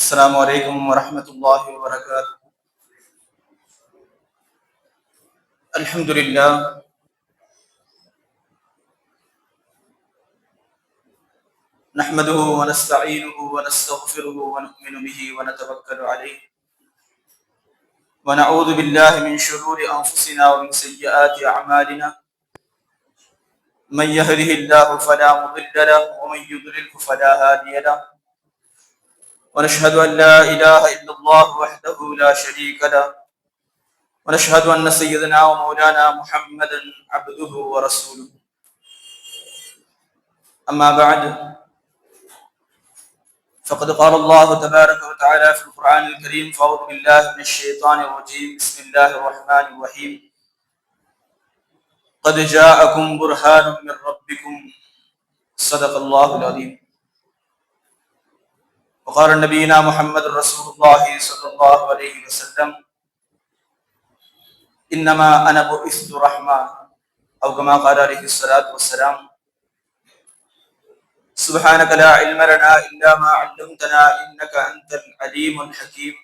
السلام عليكم ورحمة الله وبركاته. الحمد لله نحمده ونستعينه ونستغفره ونؤمن به ونتوكل عليه ونعوذ بالله من شرور أنفسنا ومن سيئات أعمالنا. من يهده الله فلا مضل له ومن يضلله فلا هادي له. ونشهد أن لا إله إلا الله وحده لا شريك له ونشهد أن سيدنا ومولانا محمدا عبده ورسوله. أما بعد فقد قال الله تبارك وتعالى في القرآن الكريم: فأعوذ بالله من الشيطان الرجيم، بسم الله الرحمن الرحيم. قد جاءكم برهان من ربكم صدق الله العظيم. وقال نبينا محمد رسول الله صلى الله عليه وسلم: إنما أنا بعثت رحمة، أو كما قال عليه الصلاة والسلام. سبحانك لا علم لنا إلا ما علمتنا إنك أنت العليم الحكيم.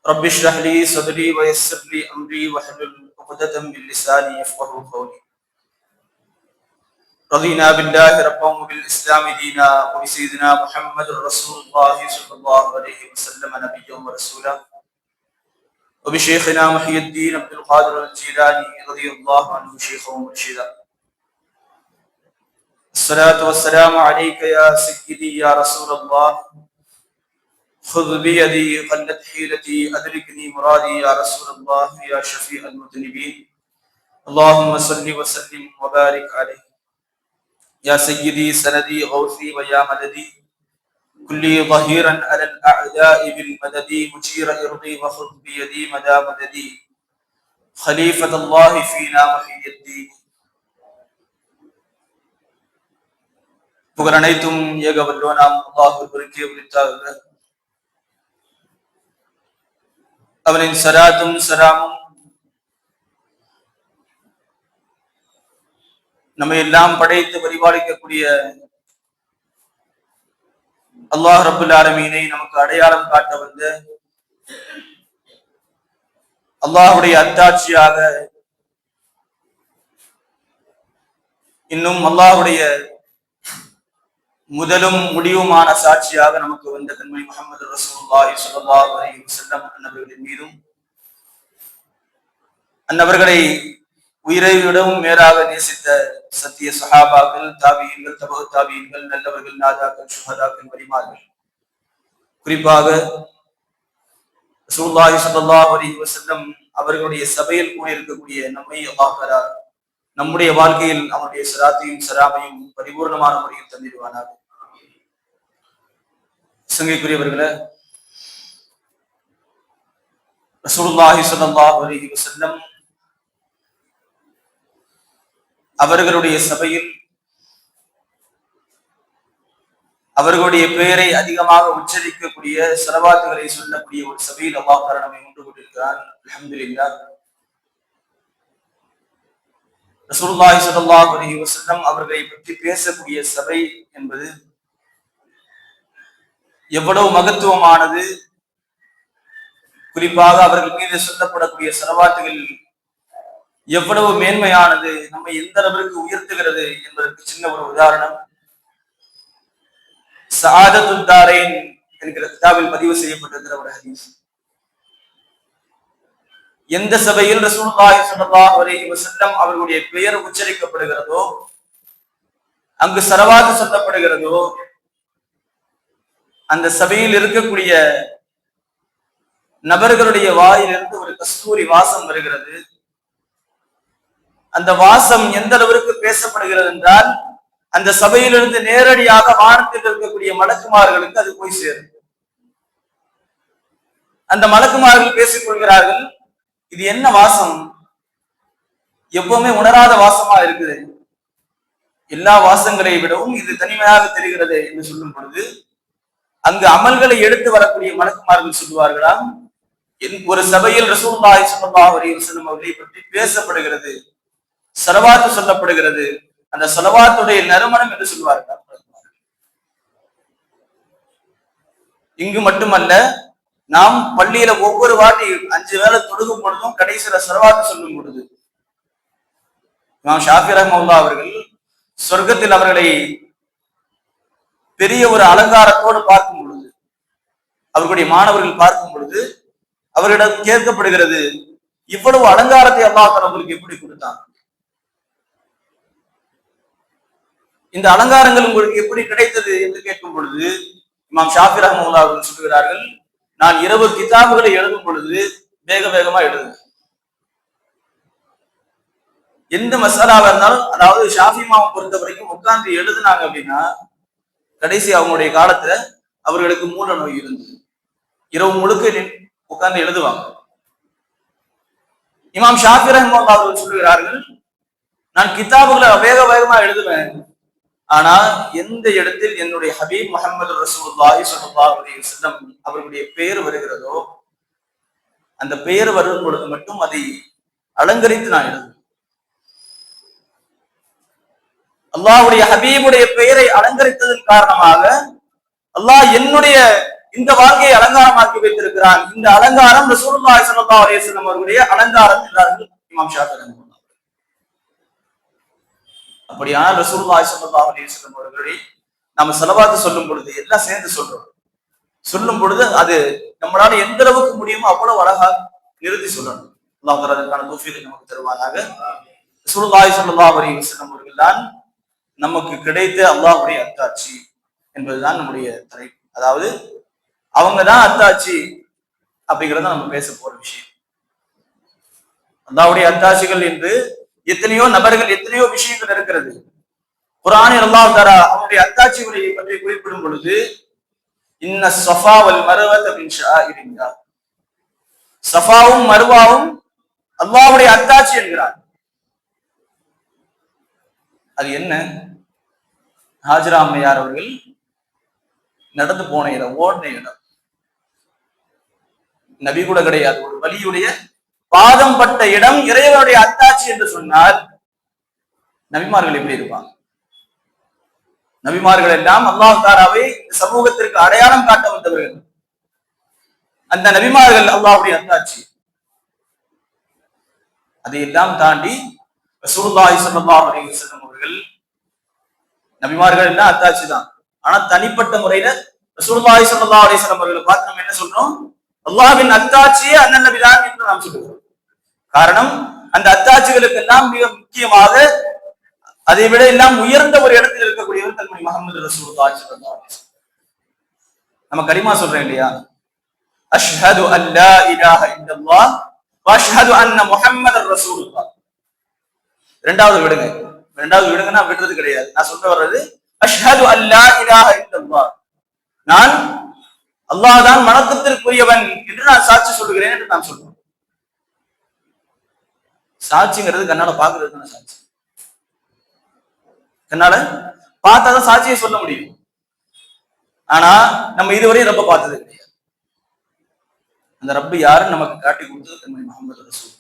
رب اشرح لي صدري ويسر لي أمري واحلل عقدة من لساني يفقهوا قولي. رضينا بالله ربا وبالإسلام دينا وبسيدنا محمد رسول الله صلى الله عليه وسلم نبيا ورسولا وبشيخنا محي الدين عبد القادر الجيلاني رضي الله عنه شيخا ومرشدا. الصلاة والسلام عليك يا سيدي يا رسول الله، خذ بيدي قلت حيلتي أدركني مرادي يا رسول الله يا شفيع المذنبين. اللهم صل وسلم وبارك عليه يا سيدي سندي غوثي ويا مددي، كلي ظهيرا على الأعداء بالمدد، مجير إرضي وخذ بيدي مدى مددي، خليفة الله فينا محي الدين. புகழ் அனைத்தும் ஏக வல்லோனாம் அல்லாஹ்விற்கே உரித்தாகுக. அவனின் சலாத்தும் சலாமும் நம்மை எல்லாம் படைத்து பரிபாலிக்கக்கூடிய அல்லாஹ் ரப்புல் ஆலமீனை நமக்கு அடையாளம் காட்ட வந்த அல்லாஹ்வுடைய அத்தாட்சியாக, இன்னும் அல்லாஹ்வுடைய முதலும் முடிவுமான சாட்சியாக நமக்கு வந்த கண்மணி முஹம்மது ரசூலுல்லாஹி ஸல்லல்லாஹு அலைஹி வஸல்லம் அன்னவர்களின் மீதும், அன்னவர்களை உயிரை விடவும் மேலாக நேசித்த சத்திய சஹாபாக்கள், தாபியீன்கள், தபு தாபியீன்கள், நல்லவர்கள், நாதாக்கள், சுஹதாக்கள், வலிமார்கள், குறிப்பாக ரசூலுல்லாஹி ஸல்லல்லாஹு அலைஹி வஸல்லம் அவர்களுடைய சபையில் கூட இருக்கக்கூடிய நம்மை அல்லாஹ் தஆலா நம்முடைய வாழ்க்கையில் அவருடைய ஸலாத்தையும் ஸலாமையும் பரிபூர்ணமான முறையில் தந்திடுவானாக. சங்கைக்குரியவர்களே, ரசூலுல்லாஹி ஸல்லல்லாஹு அலைஹி வஸல்லம் அவர்களுடைய சபையில் அவர்களுடைய பெயரை அதிகமாக உச்சரிக்கக்கூடிய, ஸலவாத்துகளை சொல்லக்கூடிய ஒரு சபையில் அல்லாஹ் தஆலா நம்மை ஒன்று கொண்டிருக்கிறார். அல்ஹம்துலில்லாஹ். ரசூலுல்லாஹி ஸல்லல்லாஹு அலைஹி வஸல்லம் அவர்களை பற்றி பேசக்கூடிய சபை என்பது எவ்வளவு மகத்துவமானது, குறிப்பாக அவர்கள் மீது சொல்லப்படக்கூடிய ஸலவாத்துகள் எவ்வளவு மேன்மையானது, நம்மை எந்த அளவிற்கு உயர்த்துகிறது என்பதற்கு சின்ன ஒரு உதாரணம் சஆதத்துத் தாரைன் என்கிற கிதாபில் பதிவு செய்யப்பட்டிருக்கிற ஒரு ஹதீஸ். எந்த சபையில் ரசூலுல்லாஹி ஸல்லல்லாஹு அலைஹி வஸல்லம் அவர்களுடைய பெயர் உச்சரிக்கப்படுகிறதோ, அங்கு ஸலவாத் சொல்லப்படுகிறதோ, அந்த சபையில் இருக்கக்கூடிய நபர்களுடைய வாயிலிருந்து ஒரு கஸ்தூரி வாசம் வருகிறது. அந்த வாசம் எந்த அளவிற்கு பேசப்படுகிறது என்றால், அந்த சபையிலிருந்து நேரடியாக வானத்தில் இருக்கக்கூடிய மலக்குமார்களுக்கு அது போய் சேரும். அந்த மலக்குமார்கள் பேசிக் கொள்கிறார்கள், இது என்ன வாசம், எப்பவுமே உணராத வாசமா இருக்குது, எல்லா வாசங்களை விடவும் இது தனிமையாக தெரிகிறது என்று சொல்லும் பொழுது, அங்கு அமல்களை எடுத்து வரக்கூடிய மலக்குமார்கள் சொல்லுவார்களாம், ஒரு சபையில் ரசூலுல்லாஹி ஸல்லல்லாஹு அலைஹி வஸல்லம் அவர்களை பற்றி பேசப்படுகிறது, ஸலவாத்து சொல்லப்படுகிறது, அந்த ஸலவாத்துடைய நறுமணம் என்று சொல்வார்கள். இங்கு மட்டுமல்ல, நாம் பள்ளியில ஒவ்வொரு வாட்டி 5 வேளை தொழுகும் பொழுதும் கடைசியில ஸலவாத் சொல்லும் பொழுது இமாம் ஷாஃபி ரஹ்மத்துல்லாஹி அவர்கள் சொர்க்கத்தில் அவர்களை பெரிய ஒரு அலங்காரத்தோடு பார்க்கும் பொழுது, அவர்களுடைய மாணவர்கள் பார்க்கும் பொழுது அவர்களிடம் கேட்கப்படுகிறது, இவ்வளவு அலங்காரத்தை அல்லாஹ் தஆலா உங்களுக்கு எப்படி கொடுத்தான்? இந்த அலங்காரங்கள் உங்களுக்கு எப்படி கிடைத்தது என்று கேட்கும் பொழுது இமாம் ஷாஃபி ரஹ்மத்துல்லாஹி அவர்கள் சொல்கிறார்கள், நான் இரவு கிதாபுகளை எழுதும் பொழுது வேக வேகமா எழுதுவேன். எந்த மசாலாவா இருந்தாலும், அதாவது ஷாஃபி இமாமை பொறுத்த வரைக்கும் உட்கார்ந்து எழுதுனாங்க அப்படின்னா கடைசி அவங்களுடைய காலத்துல அவர்களுக்கு மூல நோய் இருந்தது. இரவு முழுக்க உட்கார்ந்து எழுதுவாங்க. இமாம் ஷாஃபி ரஹ்மத்துல்லாஹி அவர்கள் சொல்கிறார்கள், நான் கிதாபுகளை வேக வேகமா எழுதுவேன், ஆனா எந்த இடத்தில் என்னுடைய ஹபீப் முஹம்மது ரசூலுல்லாஹி ஸல்லல்லாஹு அலைஹி வஸல்லம் அவர்களுடைய பெயர் வருகிறதோ அந்த பெயர் வரும் பொழுது மட்டும் அதை அலங்கரித்து நான் எழுதுவேன். அல்லாஹ்வுடைய ஹபீபுடைய பெயரை அலங்கரித்ததன் காரணமாக அல்லாஹ் என்னுடைய இந்த வாழ்க்கையை அலங்காரமாக்கி வைத்திருக்கிறான். இந்த அலங்காரம் ரசூலுல்லாஹி ஸல்லல்லாஹு அலைஹி வஸல்லம் அவர்களுடைய அலங்காரம் என்றார்கள் இமாம் ஷாஃபி ரஹ்மத்துல்லாஹி. அப்படியானால் ரசூலுல்லாஹி ஸல்லல்லாஹு அலைஹி வஸல்லம் அவர்களை நாம ஸலவாத் சொல்லும் பொழுது எல்லாம் சேர்ந்து சொல்லும் பொழுது அது நம்மளால எந்த அளவுக்கு முடியுமோ அவ்வளவு அழகா நிறுத்தி சொல்லணும். அல்லாஹ் தஆலா அதற்கான தௌஃபீகை நமக்கு தருவானாக. ரசூலுல்லாஹி ஸல்லல்லாஹு அலைஹி வஸல்லம் அவர்கள் தான் நமக்கு கிடைத்த அல்லாஹ்வுடைய அத்தாட்சி என்பதுதான் நம்முடைய தலைப்பு. அதாவது அவங்க தான் அத்தாட்சி அப்படிங்கிறத நம்ம பேச போற விஷயம். அல்லாஹ்வுடைய அத்தாட்சிகள் என்று எத்தனையோ நபர்கள், எத்தனையோ விஷயங்கள் இருக்கிறது. குர்ஆனில் அல்லாஹ் தஆலா அவருடைய அத்தாட்சிகளை பற்றி குறிப்பிடும் பொழுது இன்ன ஸஃபா வல் மர்வத மின் ஷஆயிரில்லாஹ், ஸஃபாவும் மர்வாவும் அல்லாஹ்வுடைய அத்தாட்சி என்கிறார். அது என்ன? ஹாஜரா அம்மையார் அவர்கள் நடந்து போன இடம், ஓடின இடம், நபி கூட கிடையாது, ஒரு வலியுடைய பாதம் பட்ட இடம் இறைவனுடைய அத்தாட்சி என்று சொன்னால் நபிமார்கள் எப்படி இருப்பாங்க? நபிமார்கள் எல்லாம் அல்லாஹ் தஆலாவை சமூகத்திற்கு அடையாளம் காட்ட வந்தவர்கள். அந்த நபிமார்கள் அல்லாஹ்வுடைய அத்தாட்சி. அதையெல்லாம் தாண்டி ரசூலுல்லாஹி ஸல்லல்லாஹு அலைஹி வஸல்லம் அவர்கள், நபிமார்கள் எல்லாம் அத்தாட்சி தான், ஆனா தனிப்பட்ட முறையில ரசூலுல்லாஹி ஸல்லல்லாஹு அலைஹி வஸல்லம் அவர்களை பார்த்து நம்ம என்ன சொல்றோம்? அல்லாஹ்வின் அத்தாட்சியே அண்ணன் நபிதான் என்று நாம் சொல்லுகிறோம். காரணம், அந்த அத்தாட்சிகளுக்கு எல்லாம் மிக முக்கியமாக அதை விட எல்லாம் உயர்ந்த ஒரு இடத்தில் இருக்கக்கூடியவர் தன்மை முஹம்மது ரசூலுல்லாஹி ஸல்லல்லாஹு அலைஹி வஸல்லம். நம்ம கலிமா சொல்றோம் இல்லையா? அஷ்ஹது அல்லா இலாஹ இல்லல்லாஹ் வ அஷ்ஹது அன்ன முஹம்மதர் ரசூலுல்லாஹ். இரண்டாவது விடுங்கன்னா விடுறது கிடையாது. நான் சொல்ல வர்றது அஷ்ஹது அல்லா இலாஹ இல்லல்லாஹ், நான் அல்லாஹ் தான் வணக்கத்திற்குரியவன் என்று நான் சாட்சி சொல்லுகிறேன் என்று நான் சொல்றேன். சாட்சிங்கிறது கண்ணால பாக்குறது தானே சாட்சி. கண்ணால பார்த்தாதான் சாட்சியை சொல்ல முடியும். ஆனா நம்ம இதுவரையும் ரப்ப பார்த்தது கிடையாது. அந்த ரப்பு யாருன்னு நமக்கு காட்டி கொடுத்தது தன்மை முஹம்மது ரசூலுல்லாஹ்.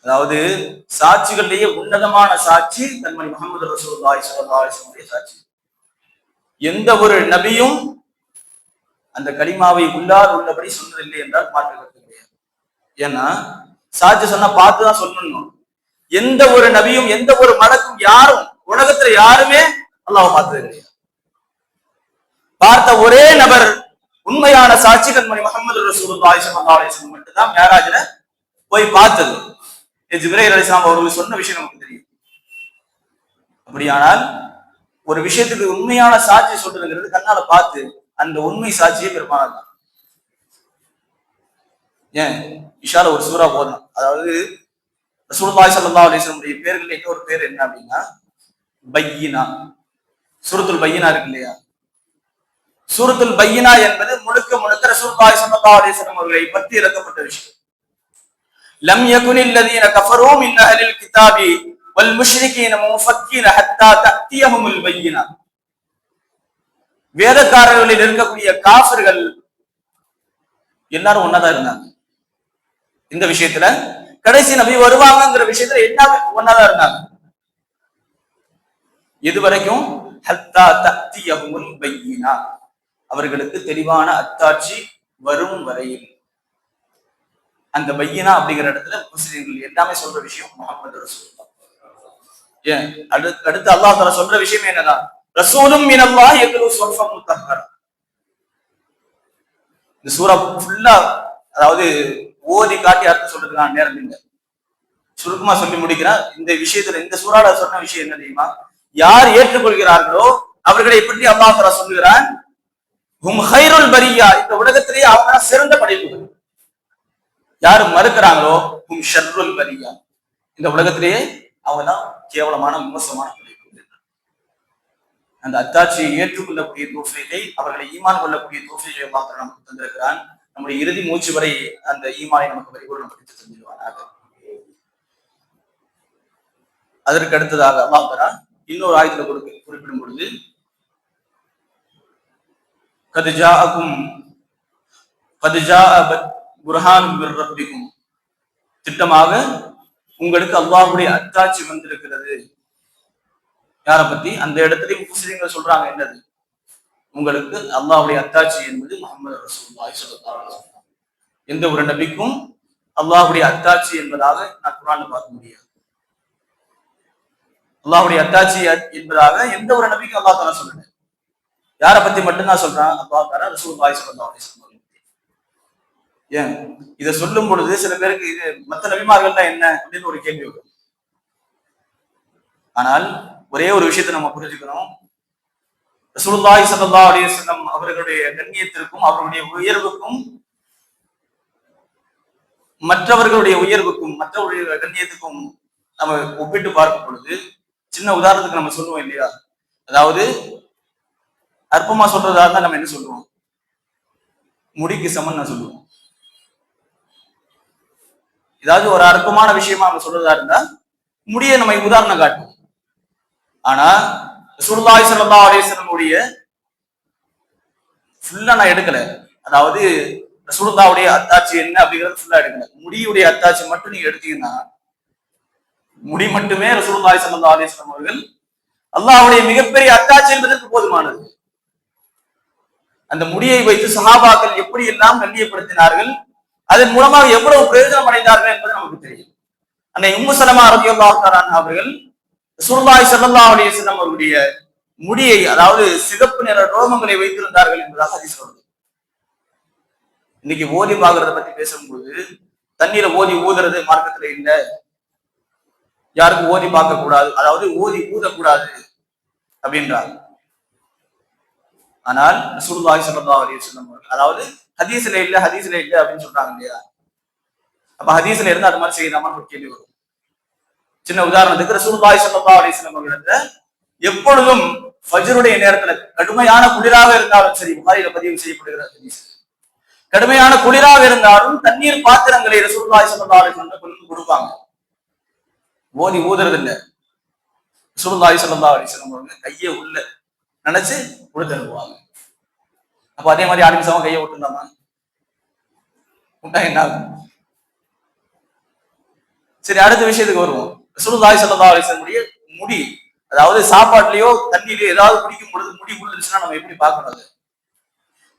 அதாவது சாட்சிகளிலேயே உன்னதமான சாட்சி தன்மை முஹம்மது ரசூலுல்லாஹி ஸல்லல்லாஹு அலைஹி வஸல்லம் சாட்சி. எந்த ஒரு நபியும் அந்த கலிமாவை உள்ளபடி சொன்னதில்லை என்றால் மாற்று கருத்து கிடையாது. ஏன்னா சாட்சி சொன்னா பார்த்துதான் சொல்லணும். எந்த ஒரு நபியும் எந்த ஒரு மலக்கும் யாரும் உலகத்துல யாருமே அல்லாஹ்வை பார்த்தது கிடையாது. பார்த்த ஒரே நபர் உண்மையான சாட்சி கண்மணி முஹம்மது ரசூலுல்லாஹி ஸல்லல்லாஹு அலைஹி வஸல்லம் மட்டும்தான் மிஅராஜ்ல போய் பார்த்தது. ஜிப்ரீல் அலைஹிஸ்ஸலாம் அவர்கள் சொன்ன விஷயம் நமக்கு தெரியும். அப்படியானால் ஒரு விஷயத்துக்கு உண்மையான சாட்சி சொல்றதுங்கிறது கண்ணால பார்த்து அந்த உண்மை சாட்சியே பெருமாள் தான். ஏன் இஷால ஒரு சூரா போதும். அதாவது ரசூலுல்லாஹி ஸல்லல்லாஹு அலைஹி வஸல்லம் பேர்கள் இன்னொரு பேர் என்ன அப்படின்னா பையினா. சூரத்துல் பையினா இருக்கு இல்லையா? சூரத்துல் பையினா என்பது முழுக்க ரசூலுல்லாஹி ஸல்லல்லாஹு அலைஹி வஸல்லம் அவர்களை பற்றி இறக்கப்பட்ட விஷயம். லம் யகுனில் லதீன கஃபரூ மின் அஹ்லில் கிதாபி வல் முஷ்ரிகீன முஃபக்கீன ஹத்தா தஅத்தியஹுமுல் பையினா. வேதக்காரர்களில் இருக்கக்கூடிய காஃபிர்கள் எல்லாரும் ஒன்னாதான் இருந்தாங்க. இந்த விஷயத்துல கடைசி நபி வருவாங்கங்கிற விஷயத்துல எல்லாமே ஒன்னாதான் இருந்தாங்க. இது வரைக்கும் ஹத்தா தஅத்தியஹுமுல் பையினா, அவர்களுக்கு தெளிவான அத்தாட்சி வரும் வரையில். அந்த பையினா அப்படிங்கிற இடத்துல முஸ்லிம்கள் எல்லாமே சொல்ற விஷயம் முஹம்மது ரசூலுல்லாஹ். ஏன் அடுத்து அல்லாஹ் தஆலா சொல்ற விஷயம் என்னதான், ரசூலும் மினல்லாஹி யத்லூ ஸுஹஃபன் முத்தஹ்ஹரா. இந்த சூரா ஃபுல்லா அதாவது ஓதி காட்டி அர்த்தம் சொல்றதுக்கான நேரம் இல்லை, சுருக்கமா சொல்லி முடிக்கிறார். இந்த விஷயத்துல இந்த சூறால சொன்ன விஷயம் என்ன தெரியுமா, யார் ஏற்றுக்கொள்கிறார்களோ அவர்களை பற்றி அல்லாஹ் தஆலா சொல்லுகிறான், ஹும் கைருல் பரியா, இந்த உலகத்திலேயே அவங்க சிறந்த படைப்புகள். யாரு மறுக்கிறாங்களோ ஹும் ஷர்ருல் பரியா, இந்த உலகத்திலேயே அவங்க தான் கேவலமான மோசமான படைப்புகள். அந்த அத்தாட்சியை ஏற்றுக்கொள்ளக்கூடிய தௌஃபீகை, அவர்களை ஈமான் கொள்ளக்கூடிய தௌஃபீகை அல்லாஹ் தஆலா நமக்கு தந்திருக்கிறான். நம்முடைய இறுதி மூச்சு வரை அந்த ஈமானை நமக்கு பரிபூர்ணப்படுத்தி தந்துடுவானாக. அதற்கு அடுத்ததாக அல்லாஹ் தஆலா இன்னொரு ஆயத்துல குறிப்பிடும் பொழுது, கத் ஜாஅகும் கத் ஜாஅ புர்ஹானும் மிர் ரப்பிக்கும், திட்டமாக உங்களுக்கு அல்லாஹ்வுடைய அத்தாட்சி வந்திருக்கிறது. யாரை பத்தி அந்த இடத்துல முஸ்லிம்கள் சொல்றாங்க, என்னது, உங்களுக்கு அல்லாஹ்வுடைய அத்தாட்சி என்பது முஹம்மது ரசூலுல்லாஹி ஸல்லல்லாஹு அலைஹி வஸல்லம். எந்த ஒரு நபிக்கும் அல்லாஹ்வுடைய அத்தாட்சி என்பதாக நான் குர்ஆன்ல பார்க்க முடியாது. அல்லாஹ்வுடைய அத்தாட்சி என்பதாக எந்த ஒரு நபிக்கும் அல்லாஹ் தஆலா சொல்லல. யாரை பத்தி மட்டும்தான் சொல்றான், அல்லாஹ் தஆலா ரசூலுல்லாஹி ஸல்லல்லாஹு அலைஹி வஸல்லம். ஏன் இதை சொல்லும் பொழுது சில பேருக்கு இது மற்ற நபிமார்கள் தான் என்ன அப்படின்னு ஒரு கேள்வி வரும். ஆனால் ஒரே ஒரு விஷயத்தை நம்ம புரிஞ்சுக்கணும், ரசூலுல்லாஹி ஸல்லல்லாஹு அலைஹி வஸல்லம் அவர்களுடைய கண்ணியத்திற்கும் அவர்களுடைய உயர்வுக்கும் மற்றவர்களுடைய உயர்வுக்கும் மற்றவர்களுடைய கண்ணியத்துக்கும் நம்ம ஒப்பிட்டு பார்க்கும் பொழுது, சின்ன உதாரணத்துக்கு நம்ம சொல்லுவோம் இல்லையா, அதாவது அற்பமா சொல்றதா இருந்தா நம்ம என்ன சொல்லுவோம், முடிக்கு சமன் நான் சொல்லுவோம். ஏதாவது ஒரு அற்பமான விஷயமா நம்ம சொல்றதா இருந்தா முடிய நம்ம உதாரணம் காட்டுவோம். ஆனா ரசூலுல்லாஹி ஸல்லல்லாஹு அலைஹி வஸல்லம் உடைய ஃபுல்லா நான் எடுக்கல, அதாவது ரசூலுல்லாஹ்வுடைய அத்தாட்சி என்ன அப்படிங்கறது ஃபுல்லா எடுக்கல, முடியுடைய அத்தாட்சி மட்டும் நீங்க எடுத்தீங்கன்னா, முடி மட்டுமே ரசூலுல்லாஹி ஸல்லல்லாஹு அலைஹி வஸல்லம் அவர்கள் அல்லாஹ்வுடைய மிகப்பெரிய அத்தாட்சி என்பதற்கு போதுமானது. அந்த முடியை வைத்து சஹாபாக்கள் எப்படி எல்லாம் கண்ணியப்படுத்தினார்கள், அதன் மூலமாக எவ்வளவு பிரயோஜனம் அடைந்தார்கள் என்பது நமக்கு தெரியும். அன்னை உம்மு சலமா ரலியல்லாஹு தஆலா அன்ஹா அவர்கள் ரசூலுல்லாஹி ஸல்லல்லாஹு அலைஹி வஸல்லம் அவருடைய முடியை, அதாவது சிகப்பு நிற ரோமங்களை வைத்திருந்தார்கள் என்பதாக ஹதீஸ் வருது. இன்னைக்கு ஓதி பாக்குறத பத்தி பேசும்போது, தண்ணீரை ஓதி ஊதுறது மார்க்கத்துல இல்ல, யாருக்கும் ஓதி பார்க்க கூடாது, அதாவது ஓதி ஊதக்கூடாது அப்படின்றாங்க. ஆனால் ரசூலுல்லாஹி ஸல்லல்லாஹு அலைஹி வஸல்லம் அதாவது ஹதீஸ்ல இல்ல அப்படின்னு சொல்றாங்க இல்லையா, அப்ப ஹதீஸ்ல இருந்து அது மாதிரி செய்யலாமான்னு ஒரு கேள்வி வரும். சின்ன உதாரணத்துக்கு, ரசூலுல்லாஹி ஸல்லல்லாஹு அலைஹி வஸல்லம் அவர்களிடத்துல எப்பொழுதும் ஃபஜ்ருடைய நேரத்துல கடுமையான குளிராக இருந்தாலும் சரி, புகாரில பதிவு செய்யப்படுகிற ஹதீஸ், கடுமையான குளிராக இருந்தாலும் தண்ணீர் பாத்திரங்களை ரசூலுல்லாஹி ஸல்லல்லாஹு அலைஹி வஸல்லம் கொடுப்பாங்க, ஓதி ஊதுறது இல்ல. ரசூலுல்லாஹி ஸல்லல்லாஹு அலைஹி வஸல்லம் அவங்க கையை உள்ள நினைச்சு கொடுத்து அனுப்புவாங்க. அப்ப அதே மாதிரி ஆரம்பிச்சவங்க கையை விட்டுருந்தாமா என்ன ஆகும்? சரி, அடுத்த விஷயத்துக்கு வருவோம். ரசூலுல்லாஹி ஸல்லல்லாஹு அலைஹி வஸல்லம் முடி, அதாவது சாப்பாட்டுலயோ தண்ணியிலயோ ஏதாவது குடிக்கும் பொழுது முடி விழுந்துச்சுன்னா நம்ம எப்படி பார்க்கணும்?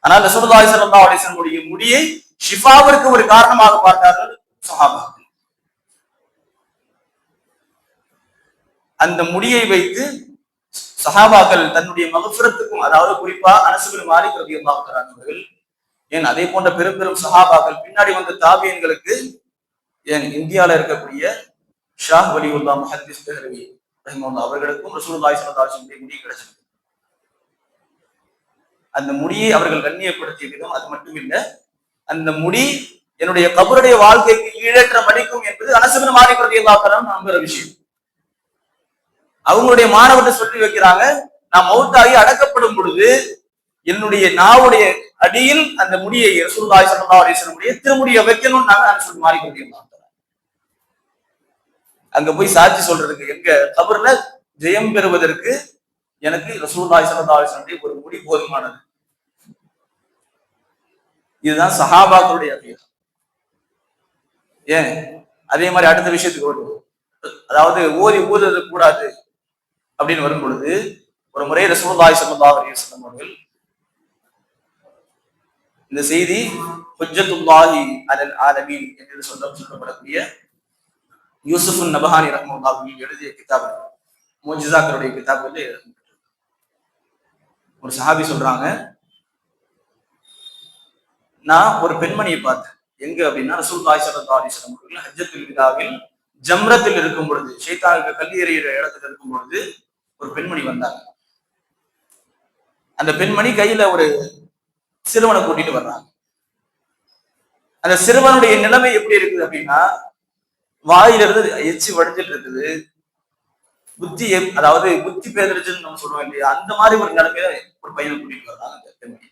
ஆனால் ரசூலுல்லாஹி ஸல்லல்லாஹு அலைஹி வஸல்லம் முடியை ஷிஃபாவிற்கு ஒரு காரணமாக பார்த்தார்கள் சஹாபாக்கள். அந்த முடியை வைத்து சஹாபாக்கள் தன்னுடைய மக்ஃபிரத்துக்கும், அதாவது குறிப்பா அனஸ் பின் மாலிக் ரலியல்லாஹு தஆலா அவர்கள், ஏன் அதே போன்ற பெரும் பெரும் சஹாபாக்கள், பின்னாடி வந்த தாபியன்களுக்கு, ஏன் இந்தியாவில் இருக்கக்கூடிய ஷாஹ் வலியுல்லாஹ் முஹத்திஸ் தெஹ்லவி ரஹிமஹுல்லாஹ் அவர்களுக்கும் ரசூலுல்லாஹி ஸல்லல்லாஹு அலைஹி வஸல்லம் முடி கிடைச்சது. அந்த முடியை அவர்கள் கண்ணியப்படுத்திய விதம் அது மட்டும் இல்ல, அந்த முடி என்னுடைய கபருடைய வாழ்க்கைக்கு ஈடேற்றம் அளிக்கும் என்பது அனஸ் பின் மாலிக் ரலியல்லாஹு தஆலா நம்புற விஷயம். அவங்களுடைய மாணவர்கள் சொல்லி வைக்கிறாங்க, நான் மௌத்தாகி அடக்கப்படும் பொழுது என்னுடைய நாவுடைய அடியில் அந்த முடியை ரசூலுல்லாஹி ஸல்லல்லாஹு அலைஹி வஸல்லம் திருமுடியை வைக்கணும்னு நாங்க அனஸ் பின் மாலிக் ரலியல்லாஹு தஆலா அங்க போய் சாட்சி சொல்றதுக்கு, எங்க கபர்ல ஜெயம் பெறுவதற்கு எனக்கு ரசூலுல்லாஹி ஸல்லல்லாஹு அலைஹி வஸல்லம் ஒரு முடி போதுமானது. இதுதான் சஹாபாக்களுடைய அகீதா. ஏன் அதே மாதிரி அடுத்த விஷயத்துக்கு வருவோம், அதாவது ஓதி ஊதுறது கூடாது அப்படின்னு வரும் பொழுது, ஒரு முறை ரசூலுல்லாஹி ஸல்லல்லாஹு அலைஹி வஸல்லம் அவர்கள் இந்த செய்தி ஹுஜ்ஜத்துல்லாஹி அலல் ஆலமீன் என்று சொல்லப்படக்கூடிய யூசுஃப் நபஹானி ரஹ்மத்துல்லாஹி எழுதிய கிதாப், முஜிசாக்களுடைய கிதாபுல ஒரு சஹாபி சொல்றாங்க, நான் ஒரு பெண்மணியை பார்த்தேன். எங்க அப்படின்னா ரசூலுல்லாஹி ஸல்லல்லாஹு அலைஹி வஸல்லம் அவர்கள் ஹஜ்ஜத்துல் விதாவில் ஜம்ரத்தில் இருக்கும் பொழுது, ஷைத்தானுக்கு கல்லி எறிகிற இடத்துல இருக்கும் பொழுது ஒரு பெண்மணி வந்தாங்க. அந்த பெண்மணி கையில ஒரு சிறுவனை கூட்டிட்டு வர்றாங்க. அந்த சிறுவனுடைய நிலைமை எப்படி இருக்குது அப்படின்னா, வாயிலிருந்து எச்சி வடிஞ்சிட்டு இருக்குது, புத்தி அதாவது புத்தி பேதறிச்சுன்னு நம்ம சொல்லுவோம் இல்லையா, அந்த மாதிரி ஒரு நிலைமையில ஒரு பையனை கூட்டிட்டு வர்றாங்க அந்த பெண்மணி.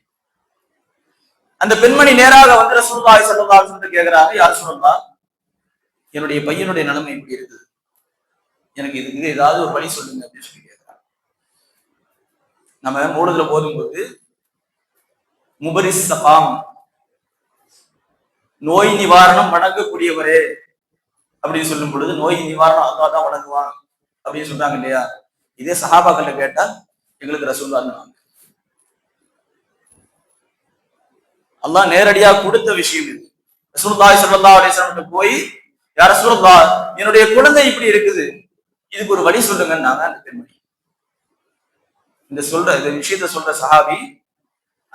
அந்த பெண்மணி நேராக வந்து ரசூலுல்லாஹி ஸல்லல்லாஹு அலைஹி வஸல்லம் கேக்குறாங்க, யா ரசூலல்லாஹ், என்னுடைய பையனுடைய நிலைமை எப்படி இருக்குது, எனக்கு இதுக்கு ஏதாவது ஒரு வழி சொல்லுங்க அப்படின்னு சொல்லி கேட்கிறாங்க. நம்ம மூடுதல போதும்போது முபரிஸ் சகாம், நோய் நிவாரணம் வணங்கக்கூடியவரே அப்படின்னு சொல்லும் பொழுது நோய் நிவாரணம் அல்லாஹ் தான் வணங்குவான் அப்படின்னு சொல்றாங்க இல்லையா. இதே சஹாபாக்கள்ல கேட்டா எங்களுக்கு ரசூலுல்லாஹ் தான் அல்லாஹ் நேரடியா கொடுத்த விஷயம் இது. ரசூலுல்லாஹி ஸல்லல்லாஹு அலைஹி வஸல்லம் போய், யா ரசூலுல்லாஹ், என்னுடைய குழந்தை இப்படி இருக்குது, இதுக்கு ஒரு வழி சொல்லுங்கன்னாங்க அந்த பெண்மணி. இந்த விஷயத்த சொல்ற சஹாபி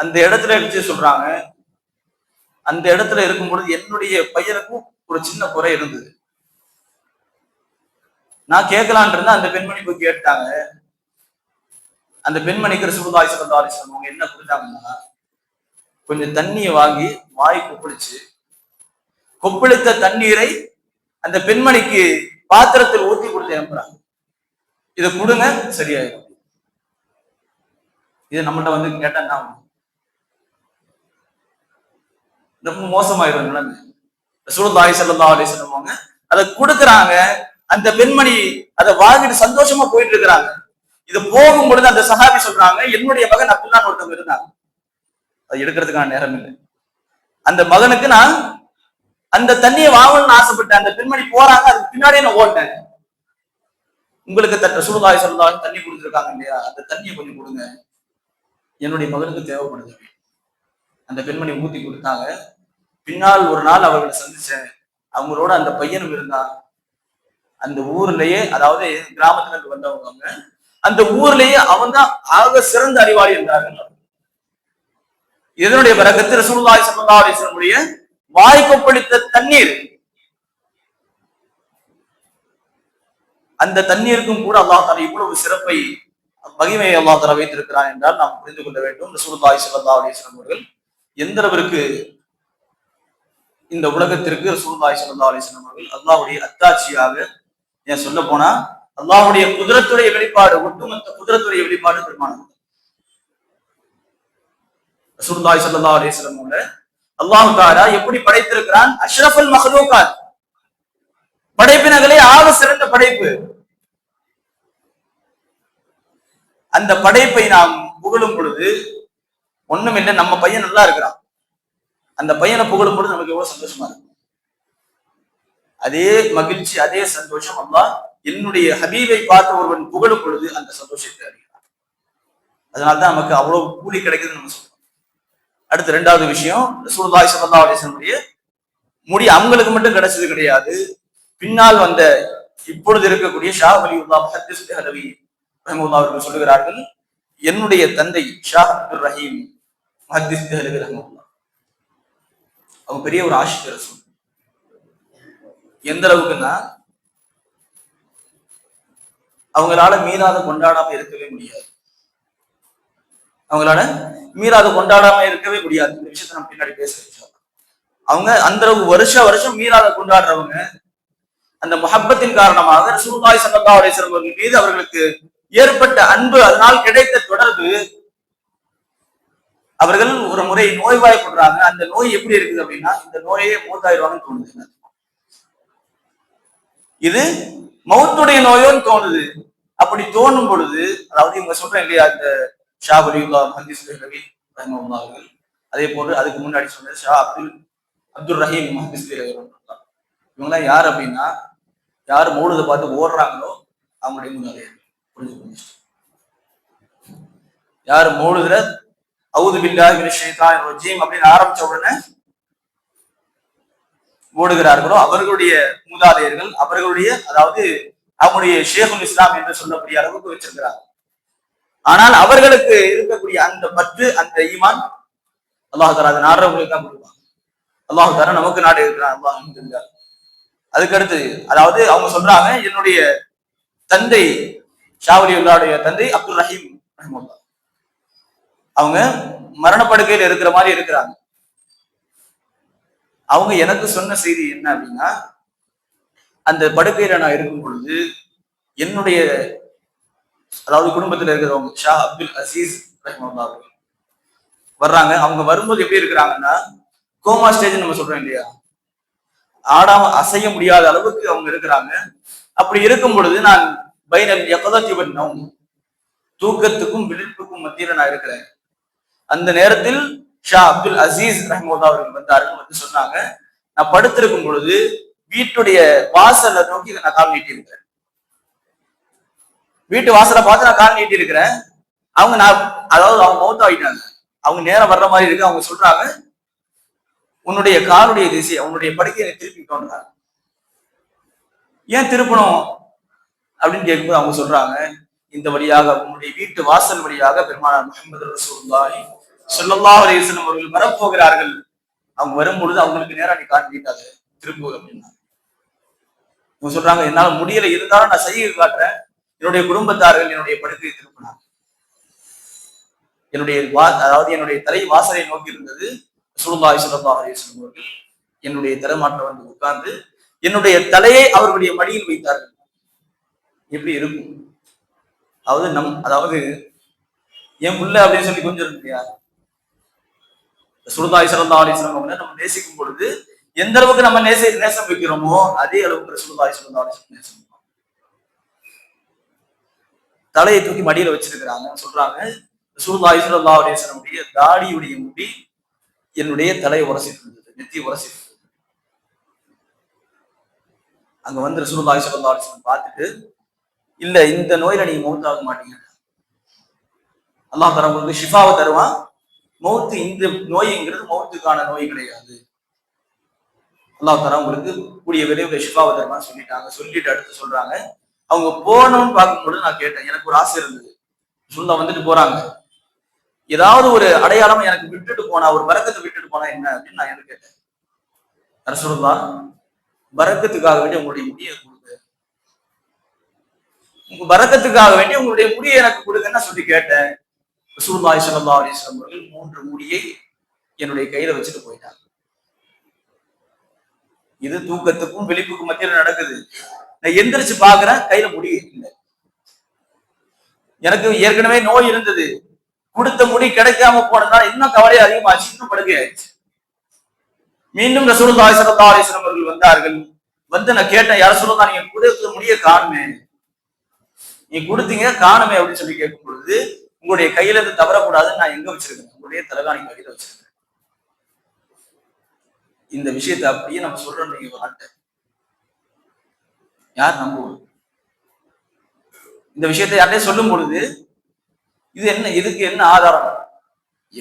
அந்த இடத்துல எடுத்து சொல்றாங்க, அந்த இடத்துல இருக்கும் பொழுது என்னுடைய பையனுக்கும் ஒரு சின்ன குறை இருந்தது. நான் கேட்கலான் இருந்தா அந்த பெண்மணி போய் கேட்டாங்க. அந்த பெண்மணிக்கு ரசூலுல்லாஹி ஸல்லல்லாஹு அலைஹி வஸல்லம் அவங்க என்ன கொடுத்தாங்கன்னா, கொஞ்சம் தண்ணியை வாங்கி வாய் கொப்பளித்த தண்ணீரை அந்த பெண்மணிக்கு பாத்திரத்தில் ஊற்றி கொடுத்து அனுப்புறாங்க. இதை கொடுங்க சரியாயிடும். இது நம்மகிட்ட வந்து கேட்டா ரொம்ப மோசமாயிரும் நிலைமை. ரசூலுல்லாஹி ஸல்லல்லாஹு அலைஹி வஸல்லம் அவங்க அதை கொடுக்குறாங்க. அந்த பெண்மணி அதை வாங்கிட்டு சந்தோஷமா போயிட்டு இருக்கிறாங்க. இது போகும் பொழுது அந்த சஹாபி சொல்றாங்க, என்னுடைய மகன் அப்துல்லான்னு ஒருத்தவங்க இருந்தாங்க, அது எடுக்கிறதுக்கான நேரம் இல்லை. அந்த மகனுக்கு நான் அந்த தண்ணியை வாங்கணும்னு ஆசைப்பட்டேன். அந்த பெண்மணி போறாங்க, அதுக்கு பின்னாடியே நான் ஓட்டேன். உங்களுக்கு ரசூலுல்லாஹி ஸல்லல்லாஹு அலைஹி வஸல்லம் தண்ணி கொடுத்துருக்காங்க இல்லையா, அந்த தண்ணியை கொஞ்சம் கொடுங்க, என்னுடைய மகனுக்கு தேவைப்படுது. அந்த பெண்மணி ஊத்தி கொடுத்தாங்க. பின்னால் ஒரு நாள் அவர்களை சந்திச்சேன். அவங்களோட அந்த பையனும் இருந்தான். அந்த ஊர்லயே, அதாவது கிராமத்துல இருந்து வந்தவங்க, அந்த ஊர்லயே அவன் தான் ஆக சிறந்த அறிவாளி என்றார்கள். இதனுடைய பரக்கத்து ரசூலுல்லாஹி ஸல்லல்லாஹு அலைஹி வஸல்லம் வாய் கொப்பளித்த தண்ணீர், அந்த தண்ணீருக்கும் கூட அல்லாஹ் தஆலா இவ்வளவு சிறப்பை மகிமையை அல்லாஹ் தஆலா வைத்திருக்கிறான் என்றால் நாம் புரிந்து கொள்ள வேண்டும். ரசூலுல்லாஹி ஸல்லல்லாஹு அலைஹி வஸல்லம் அவர்கள் எந்த அளவிற்கு இந்த உலகத்திற்கு ரசூலுல்லாஹி ஸல்லல்லாஹு அலைஹி வஸல்லம் அவர்கள் அல்லாஹ்வுடைய அத்தாட்சியாக, ஏன் சொல்ல போனா அல்லாஹ்வுடைய குத்ரத்துடைய வெளிப்பாடு, ஒட்டுமொத்த குத்ரத்துடைய வெளிப்பாடு பெருமானார் ரசூலுல்லாஹி ஸல்லல்லாஹு அலைஹி வஸல்லம் அவர்களை அல்லாஹ் தஆலா எப்படி படைத்திருக்கிறான்? அஷ்ரஃபுல் மக்லூகாத், படைப்பினங்களே ஆக சிறந்த படைப்பு. அந்த படைப்பை நாம் புகழும் பொழுது ஒண்ணும் இல்லை, நம்ம பையன் நல்லா இருக்கிறான், அந்த பையனை புகழும் பொழுது நமக்கு எவ்வளவு சந்தோஷமா இருக்கும். அதே மகிழ்ச்சி, அதே சந்தோஷம் அல்லாஹ் என்னுடைய ஹபீபை பார்த்து ஒருவன் புகழும் பொழுது அந்த சந்தோஷத்தை அறிகிறான். அதனால்தான் நமக்கு அவ்வளவு கூலி கிடைக்குதுன்னு நம்ம சொல்றோம். அடுத்து இரண்டாவது விஷயம், ரசூலுல்லாஹி ஸல்லல்லாஹு அலைஹி வஸல்லம் முடி அவங்களுக்கு மட்டும் கிடைச்சது கிடையாது. பின்னால் வந்த இப்பொழுது இருக்கக்கூடிய ஷா வலியுல்லாஹ் முஹத்திஸ் ஹலவி ரஹ்மத்துல்லாஹி அவர்கள் சொல்லுகிறார்கள், என்னுடைய தந்தை ஷா அப்துல் ரஹீம் முஹத்திஸ் ஹலவி ரஹ்மத்துல்லாஹ் அவங்க பெரிய ஒரு ஆஷிக் ரசூல். எந்த அளவுக்குன்னா அவங்களால மீராத கொண்டாடாம இருக்கவே முடியாது. அவங்களால மீராத கொண்டாடாம இருக்கவே முடியாது. இந்த விஷயத்த நம்ம பின்னாடி பேசுறோம். அவங்க அந்த அளவு வருஷம் மீராத கொண்டாடுறவங்க. அந்த முஹப்பத்தின் காரணமாக ரசூலுல்லாஹி ஸல்லல்லாஹு அலைஹி வஸல்லம் அவர்கள் மீது அவர்களுக்கு ஏற்பட்ட அன்பு, அதனால் கிடைத்த தொடர்பு. அவர்கள் ஒரு முறை நோய்வாய்ப்படுறாங்க. அந்த நோய் எப்படி இருக்குது அப்படின்னா, இந்த நோயே மூத்தாயிருவாங்கன்னு தோணுது. இது மௌத்துடைய நோயோன்னு தோணுது. அப்படி தோணும் பொழுது, அதாவது இவங்க சொல்றேன் இல்லையா, இந்த ஷா வலியுல்லாஹ் முஹத்திஸ் ஹலவி ரஹ்மத்துல்லாஹி அவர்கள், அதே போன்று அதுக்கு முன்னாடி சொன்ன ஷா அப்துல் ரஹீம் முஹத்திஸ் ஹலவி ரஹ்மத்துல்லாஹ், இவங்கெல்லாம் யார் அப்படின்னா, யார் மௌலுதை பார்த்து ஓடுறாங்களோ அவங்களுடைய முன்னாலே புரிஞ்சு. யார் மௌலுதுல அவுது பில்லாஹி மினஷ் ஷைத்தானிர் ரஜீம் அப்படின்னு ஆரம்பிச்ச உடனே ஓடுகிறார்களோ அவர்களுடைய மூதாதையர்கள் அவர்களுடைய அதாவது அவங்களுடைய ஷேகுல் இஸ்லாம் என்று சொல்லக்கூடிய அளவுக்கு வச்சிருக்கிறார். ஆனால் அவர்களுக்கு இருக்கக்கூடிய அந்த பற்று அந்த ஈமான் அல்லாஹ் தஆலா அதை நாடுறவங்களுக்கு தான் கொடுப்பாங்க. அல்லாஹ் தஆலா நமக்கு நாடு இருக்கிறான். அல்லாஹ் அதுக்கடுத்து அதாவது அவங்க சொல்றாங்க, என்னுடைய தந்தை ஷாவலியுல்லாவுடைய தந்தை அப்துல் ரஹீம் ரஹ்மத்துல்லாஹ் அவங்க மரணப்படுக்கையில் இருக்கிற மாதிரி இருக்கிறாங்க. அவங்க எனக்கு சொன்ன செய்தி என்ன அப்படின்னா, அந்த படுக்கையில நான் இருக்கும் பொழுது என்னுடைய அதாவது குடும்பத்தில் இருக்கிறவங்க ஷா அப்துல் அசீஸ் ரஹ்மத்துல்லாஹ் அவர்கள் வர்றாங்க. அவங்க வரும்போது எப்படி இருக்கிறாங்கன்னா, கோமா ஸ்டேஜ் நம்ம சொல்றோம் இல்லையா, ஆடாம அசைய முடியாத அளவுக்கு அவங்க இருக்கிறாங்க. அப்படி இருக்கும் பொழுது நான் பைனல் யக்தத்தி நௌம், தூக்கத்துக்கும் விழிப்புக்கும் மத்தியில நான் இருக்கிறேன். அந்த நேரத்தில் ஷா அப்துல் அசீஸ் ரஹ்மத்துல்லாஹ் அவர்கள் வந்தார்கள். வந்து சொன்னாங்க, நான் படுத்திருக்கும் பொழுது வீட்டுடைய வாசலை நோக்கி நான் கால் நீட்டி இருக்கிறேன். வீட்டு வாசலை பார்த்து நான் கால் நீட்டி இருக்கிறேன். அவங்க அதாவது அவங்க மௌத் ஆகிட்டாங்க. அவங்க நேரம் வர்ற மாதிரி இருக்கு. அவங்க சொல்றாங்க, உன்னுடைய காலுடைய திசை உன்னுடைய படுக்கையை திருப்பி கொண்டாங்க. ஏன் திருப்பணும் அப்படின்னு கேட்கும்போது அவங்க சொல்றாங்க, இந்த வழியாக உன்னுடைய வீட்டு வாசல் வழியாக பெருமானார் முஹம்மது ரசூலுல்லாஹி ஸல்லல்லாஹு அலைஹி வஸல்லம் அவர்கள் வரப்போகிறார்கள். அவங்க வரும்பொழுது அவங்களுக்கு நேரம் நீ காட்டிட்டாங்க திரும்ப அப்படின்னா. அவங்க சொல்றாங்க, என்னால முடியல, இருந்தாலும் நான் செய்ய காட்டுறேன். என்னுடைய குடும்பத்தார்கள் என்னுடைய படுக்கையை திருப்பினாங்க. அதாவது என்னுடைய தலை வாசலை நோக்கி இருந்தது. ரசூலுல்லாஹி ஸல்லல்லாஹு அலைஹி வஸல்லம் அவர்கள் என்னுடைய தலைமாட்டில் வந்து உட்கார்ந்து என்னுடைய தலையை அவர்களுடைய மடியில் வைத்தார்கள். எப்படி இருக்கும்? அதாவது என் புள்ள அப்படின்னு சொல்லி கொஞ்சம் இருக்கு இல்லையா, ரசூலுல்லாஹி ஸல்லல்லாஹு அலைஹி வஸல்லம் அவங்களை நம்ம நேசிக்கும் பொழுது எந்த அளவுக்கு நம்ம நேசம் வைக்கிறோமோ அதே அளவுக்கு ரசூலுல்லாஹி ஸல்லல்லாஹு அலைஹி வஸல்லம் நேசம். தலையை தூக்கி மடியில வச்சிருக்கிறாங்க. சொல்றாங்க, ரசூலுல்லாஹி ஸல்லல்லாஹு அலைஹி வஸல்லம் தாடியுடைய முடி என்னுடைய தலையை உரசிட்டு இருந்தது, நெத்தி உரசிட்டு. அங்க வந்து ரசூலுல்லாஹி ஸல்லல்லாஹு அலைஹி வஸல்லம் பார்த்துட்டு, இல்ல இந்த நோயில நீங்க மௌத்தாக மாட்டீங்க, அல்லாஹ் தஆலா உங்களுக்கு ஷிஃபாவை தருவான். மௌத்து இந்த நோய்ங்கிறது மௌத்துக்கான நோய் கிடையாது, அல்லாஹ் தஆலா உங்களுக்கு கூடிய விரைவில் ஷிஃபாவை தருவான்னு சொல்லிட்டாங்க. சொல்லிட்டு அடுத்து சொல்றாங்க, அவங்க போகணும்னு பார்க்கும்போது நான் கேட்டேன், எனக்கு ஒரு ஆசை இருந்தது. ரசூலுல்லாஹ் வந்துட்டு போறாங்க, ஏதாவது ஒரு அடையாளம் எனக்கு விட்டுட்டு போனா, ஒரு பரக்கத்தை விட்டுட்டு போனா என்ன அப்படின்னு நான் என்ன கேட்டேன். ரசூலுல்லாஹ் பரக்கத்துக்காக வேண்டி உங்களுடைய முடியை கொடுங்க, உங்க பரக்கத்துக்காக வேண்டி உங்களுடைய முடியை எனக்கு கொடுங்கன்னு சொல்லி கேட்டேன். ரசூலுல்லாஹி ஸல்லல்லாஹு அலைஹி வஸல்லம் அவர்கள் 3 முடியை என்னுடைய கையில வச்சுட்டு போயிட்டாங்க. இது தூக்கத்துக்கும் விழிப்புக்கும் மத்தியில நடக்குது. நான் எந்திரிச்சு பாக்குறேன், கையில முடி இல்லை. எனக்கு ஏற்கனவே நோய் இருந்தது, கொடுத்த முடி கிடைக்காம போனதுனால இன்னும் கவலை அதிகமாச்சு, இன்னும் படுக்கை ஆயிடுச்சு. மீண்டும் ரசூலுல்லாஹி ஸல்லல்லாஹு அலைஹி வஸல்லம் அவர்கள் வந்தார்கள். வந்து நான் கேட்டேன், யார் ரசூலுல்லாஹ் நீங்க கொடுத்த முடிய காணுமே, நீ கொடுத்தீங்க காணுமே அப்படின்னு சொல்லி கேட்கும் பொழுது, உங்களுடைய கையில இருந்து தவறக்கூடாதுன்னு நான் எங்க வச்சிருக்கேன், உங்களுடைய தலகாணி கையில வச்சிருக்கேன். இந்த விஷயத்தை அப்படியே நம்ம சொல்றோம், நீங்க வார்த்தை யார் நம்புவோம்? இந்த விஷயத்தை யார்கிட்டயும் சொல்லும் பொழுது இது என்ன, இதுக்கு என்ன ஆதாரம்?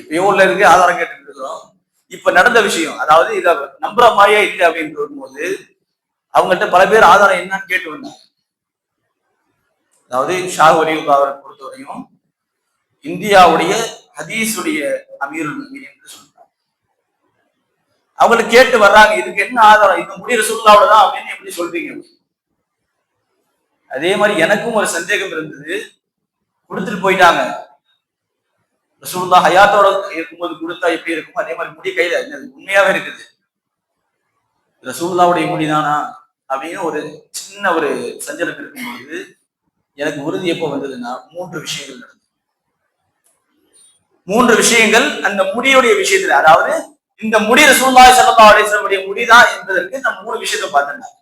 எப்பயோ உள்ள இருக்கு ஆதாரம் கேட்டு இருக்கிறோம். இப்ப நடந்த விஷயம், அதாவது இத நம்புற மாதிரியே இல்லை அப்படின்னு வரும்போது அவங்கள்ட்ட பல பேர் ஆதாரம் என்னன்னு கேட்டு வந்தாங்க. அதாவது ஷா வலியுல்லாஹ் அவரை பொறுத்தவரையும் இந்தியாவுடைய ஹதீஸுடைய அமீருல் முஃமினீன் என்று சொல்றாங்க. அவங்களுக்கு கேட்டு வர்றாங்க, இதுக்கு என்ன ஆதாரம், இது முடி ரசூலுல்லாஹ்வோட தான் அப்படின்னு எப்படி சொல்றீங்க? அதே மாதிரி எனக்கும் ஒரு சந்தேகம் இருந்தது. கொடுத்துட்டு போயிட்டாங்க, ரசூலுல்லாஹ் ஹயாத்தோட இருக்கும்போது கொடுத்தா எப்படி இருக்கும், அதே மாதிரி முடி கையில உண்மையாவே இருக்குது, ரசூலுல்லாஹ்வுடைய முடிதானா அப்படின்னு ஒரு சின்ன ஒரு சஞ்சலம் இருக்கும்போது எனக்கு உறுதி எப்போ வந்ததுன்னா 3 விஷயங்கள் நடந்தது. 3 விஷயங்கள் அந்த முடியுடைய விஷயத்துல, அதாவது இந்த முடி ரசூலுல்லாஹி ஸல்லல்லாஹு அலைஹி வஸல்லம் முடிதான் என்பதற்கு நான் 3 விஷயத்தை பார்த்தேன்.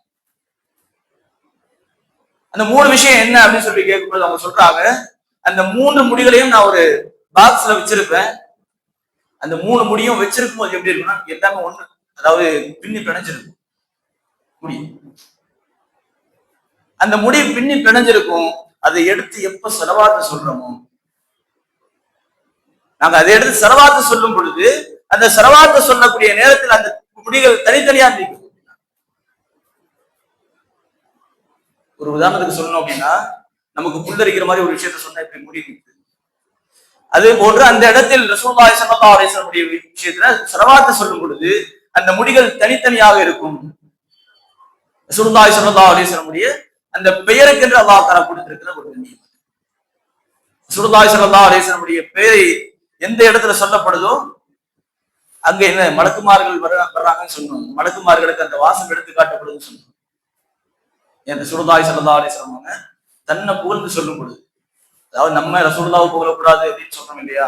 அந்த 3 விஷயம் என்ன அப்படின்னு சொல்லி கேட்கும்போது அவங்க சொல்றாங்க, அந்த 3 முடிகளையும் நான் ஒரு பாக்ஸ்ல வச்சிருப்பேன். அந்த 3 முடியும் வச்சிருக்கும் போது எப்படி இருக்குன்னா எல்லாமே ஒண்ணு, அதாவது பின்னி பிணைஞ்சிருக்கும் முடி. அந்த முடி பின்னி பிணைஞ்சிருக்கும். அதை எடுத்து எப்ப ஸலவாத் சொல்றோமோ, நாங்க அதை எடுத்து செலவாத்து சொல்லும் பொழுது அந்த செலவாத்து சொல்லக்கூடிய நேரத்தில் அந்த முடிகள் தனித்தனியா நீக்கும். ஒரு உதாரணத்துக்கு சொல்லணும் அப்படின்னா, நமக்கு புல்லரிக்கிற மாதிரி ஒரு விஷயத்த சொன்னா இப்படி முடி நிற்குது. அதே போன்று அந்த இடத்தில் ரசூலுல்லாஹி ஸல்லல்லாஹு அலைஹி வஸல்லம் விஷயத்துல செலவாத்து சொல்லும் பொழுது அந்த முடிகள் தனித்தனியாக இருக்கும். ரசூலுல்லாஹி ஸல்லல்லாஹு அலைஹி வஸல்லம் அந்த பெயருக்கென்று அல்லாஹ் தஆலா கொடுத்திருக்கிற ஒரு நியமத். ரசூலுல்லாஹி ஸல்லல்லாஹு அலைஹி வஸல்லம் பெயரை எந்த இடத்துல சொல்லப்படுதோ அங்க என்ன மலக்குமார்கள் வர்றாங்கன்னு சொன்னோம். மலக்குமார்களுக்கு அந்த வாசம் எடுத்து காட்டப்படுதுன்னு சொன்னோம். என் ரசூலுல்லாஹி ஸல்லல்லாஹு அலைஹி வஸல்லம் தன்னை புகழ்ந்து சொல்லும் பொழுது, அதாவது நம்ம ரசூலுல்லாஹ்வை புகழக்கூடாது அப்படின்னு சொல்றோம் இல்லையா,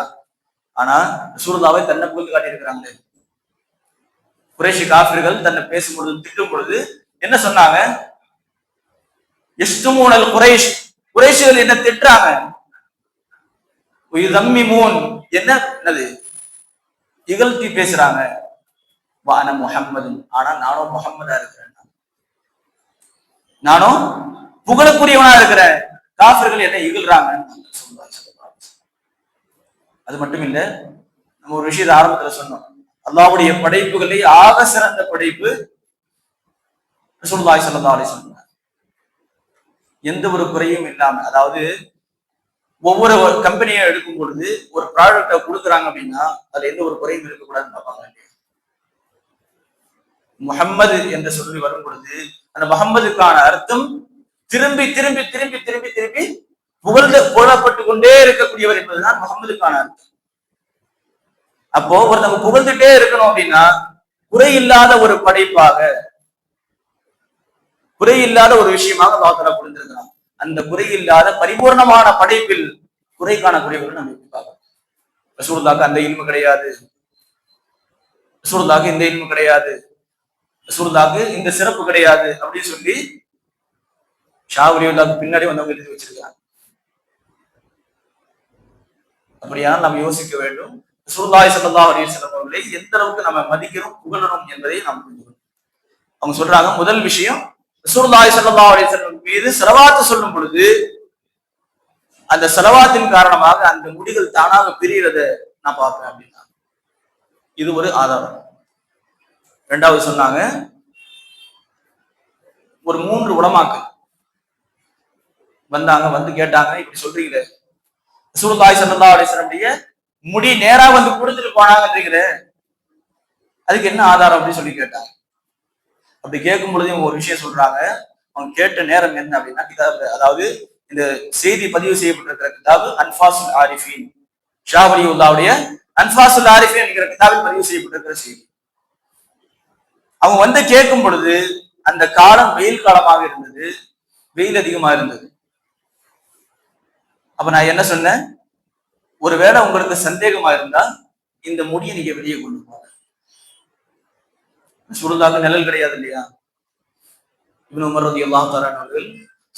ஆனா ரசூலுல்லாஹ்வை தன்னை புகழ்ந்து காட்டியிருக்கிறாங்களே. குறைஷி காஃபிர்கள் தன்னை பேசும் பொழுது திட்டும் பொழுது என்ன சொன்னாங்க? யஸ்துமூனல் குறைஷ், குறைஷிகள் என்ன திட்டுறாங்க. என்னது இகழ்த்தி பேசுறாங்க. வான முஹம்மது, ஆனா நானும் முஹம்மதா இருக்கிறேன், நானும் புகழக்கூடியவனா இருக்கிறேன். காஃபிர்கள் என்ன இகழ்றாங்க. அது மட்டும் இல்ல, நம்ம ஒரு விஷயத்தை ஆரம்பத்துல சொன்னோம். அல்லாஹ்வுடைய படைப்புகளை ஆக சிறந்த படைப்பு ரசூலுல்லாஹி ஸல்லல்லாஹு அலைஹி வஸல்லம். எந்த ஒரு குறையும் இல்லாம, அதாவது ஒவ்வொரு கம்பெனியை எடுக்கும் பொழுது ஒரு ப்ராடக்டை கொடுக்குறாங்க அப்படின்னா அதுல எந்த ஒரு குறையும் இருக்கக்கூடாதுன்னு பார்ப்பாங்க. முஹம்மது என்ற சொல்லி வரும் பொழுது அந்த முஹம்மதுக்கான அர்த்தம் திரும்பி திரும்பி திரும்பி திரும்பி திரும்பி புகழப்பட்டு கொண்டே இருக்கக்கூடியவர் என்பதுதான் முஹம்மதுக்கான அர்த்தம். அப்போ ஒருத்தவங்க புகழ்ந்துட்டே இருக்கணும் அப்படின்னா குறை இல்லாத ஒரு படைப்பாக, குறை இல்லாத ஒரு விஷயமாக அல்லாஹ் தஆலா கொடுத்திருக்கிறான். அந்த குறை இல்லாத பரிபூர்ணமான படைப்பில் குறை காணக்கூடியவர்கள் நம்ம எப்படி பார்க்கணும்? ரசூலுல்லாஹ்க்கு அந்த இல்மு கிடையாது, ரசூலுல்லாஹ்க்கு இந்த இல்மு கிடையாது, ரசூலுல்லாஹ்க்கு இந்த சிறப்பு கிடையாது அப்படின்னு சொல்லி ஷாவுலியுல்லாஹ்க்கு பின்னாடி வந்தவங்க எழுதி வச்சிருக்காங்க. அப்படியானால் நாம் யோசிக்க வேண்டும், ரசூலுல்லாஹி ஸல்லல்லாஹு அலைஹி வஸல்லம் அவர்களை எந்த அளவுக்கு நம்ம மதிக்கிறோம், புகழணும் என்பதை நாம் புரிஞ்சுக்கணும். அவங்க சொல்றாங்க, முதல் விஷயம் ரசூலுல்லாஹி ஸல்லல்லாஹு அலைஹி வஸல்லம் மீது ஸலவாத் சொல்லும் பொழுது அந்த ஸலவாத்தின் காரணமாக அந்த முடிகள் தானாக பிரியறத நான் பார்ப்பேன் அப்படின்னா இது ஒரு ஆதாரம். இரண்டாவது சொன்னாங்க, ஒரு 3 உலமாக்கள் வந்தாங்க, வந்து கேட்டாங்க, இப்படி சொல்றீங்களே ரசூலுல்லாஹி ஸல்லல்லாஹு அலைஹி வஸல்லம் முடி நேரா வந்து கொடுத்துட்டு போனாங்கன்றீங்களே, அதுக்கு என்ன ஆதாரம் அப்படின்னு சொல்லி கேட்டாங்க. அப்படி கேட்கும் பொழுது இவங்க ஒரு விஷயம் சொல்றாங்க. அவங்க கேட்ட நேரம் என்ன அப்படின்னா, கிதாபுல, அதாவது இந்த செய்தி பதிவு செய்யப்பட்டிருக்கிற கிதாபு அன்ஃபாசுல் ஆரிஃபீன், ஷா வலியுல்லாஹ்வுடைய அன்ஃபாசுல் ஆரிஃபீன் என்கிற கிதாபில் பதிவு செய்யப்பட்டிருக்கிற செய்தி. அவங்க வந்து கேட்கும் பொழுது அந்த காலம் வெயில் காலமாக இருந்தது, வெயில் அதிகமா இருந்தது. அப்ப நான் என்ன சொன்னேன், ஒருவேளை உங்களுக்கு சந்தேகமா இருந்தா இந்த முடியை நீங்க வெளியே கொண்டு போங்க. ரசூலுல்லாஹ்க்கு நிழல் கிடையாது இல்லையா? இப்னு உமர் ரலியல்லாஹு தஆலா அவர்கள்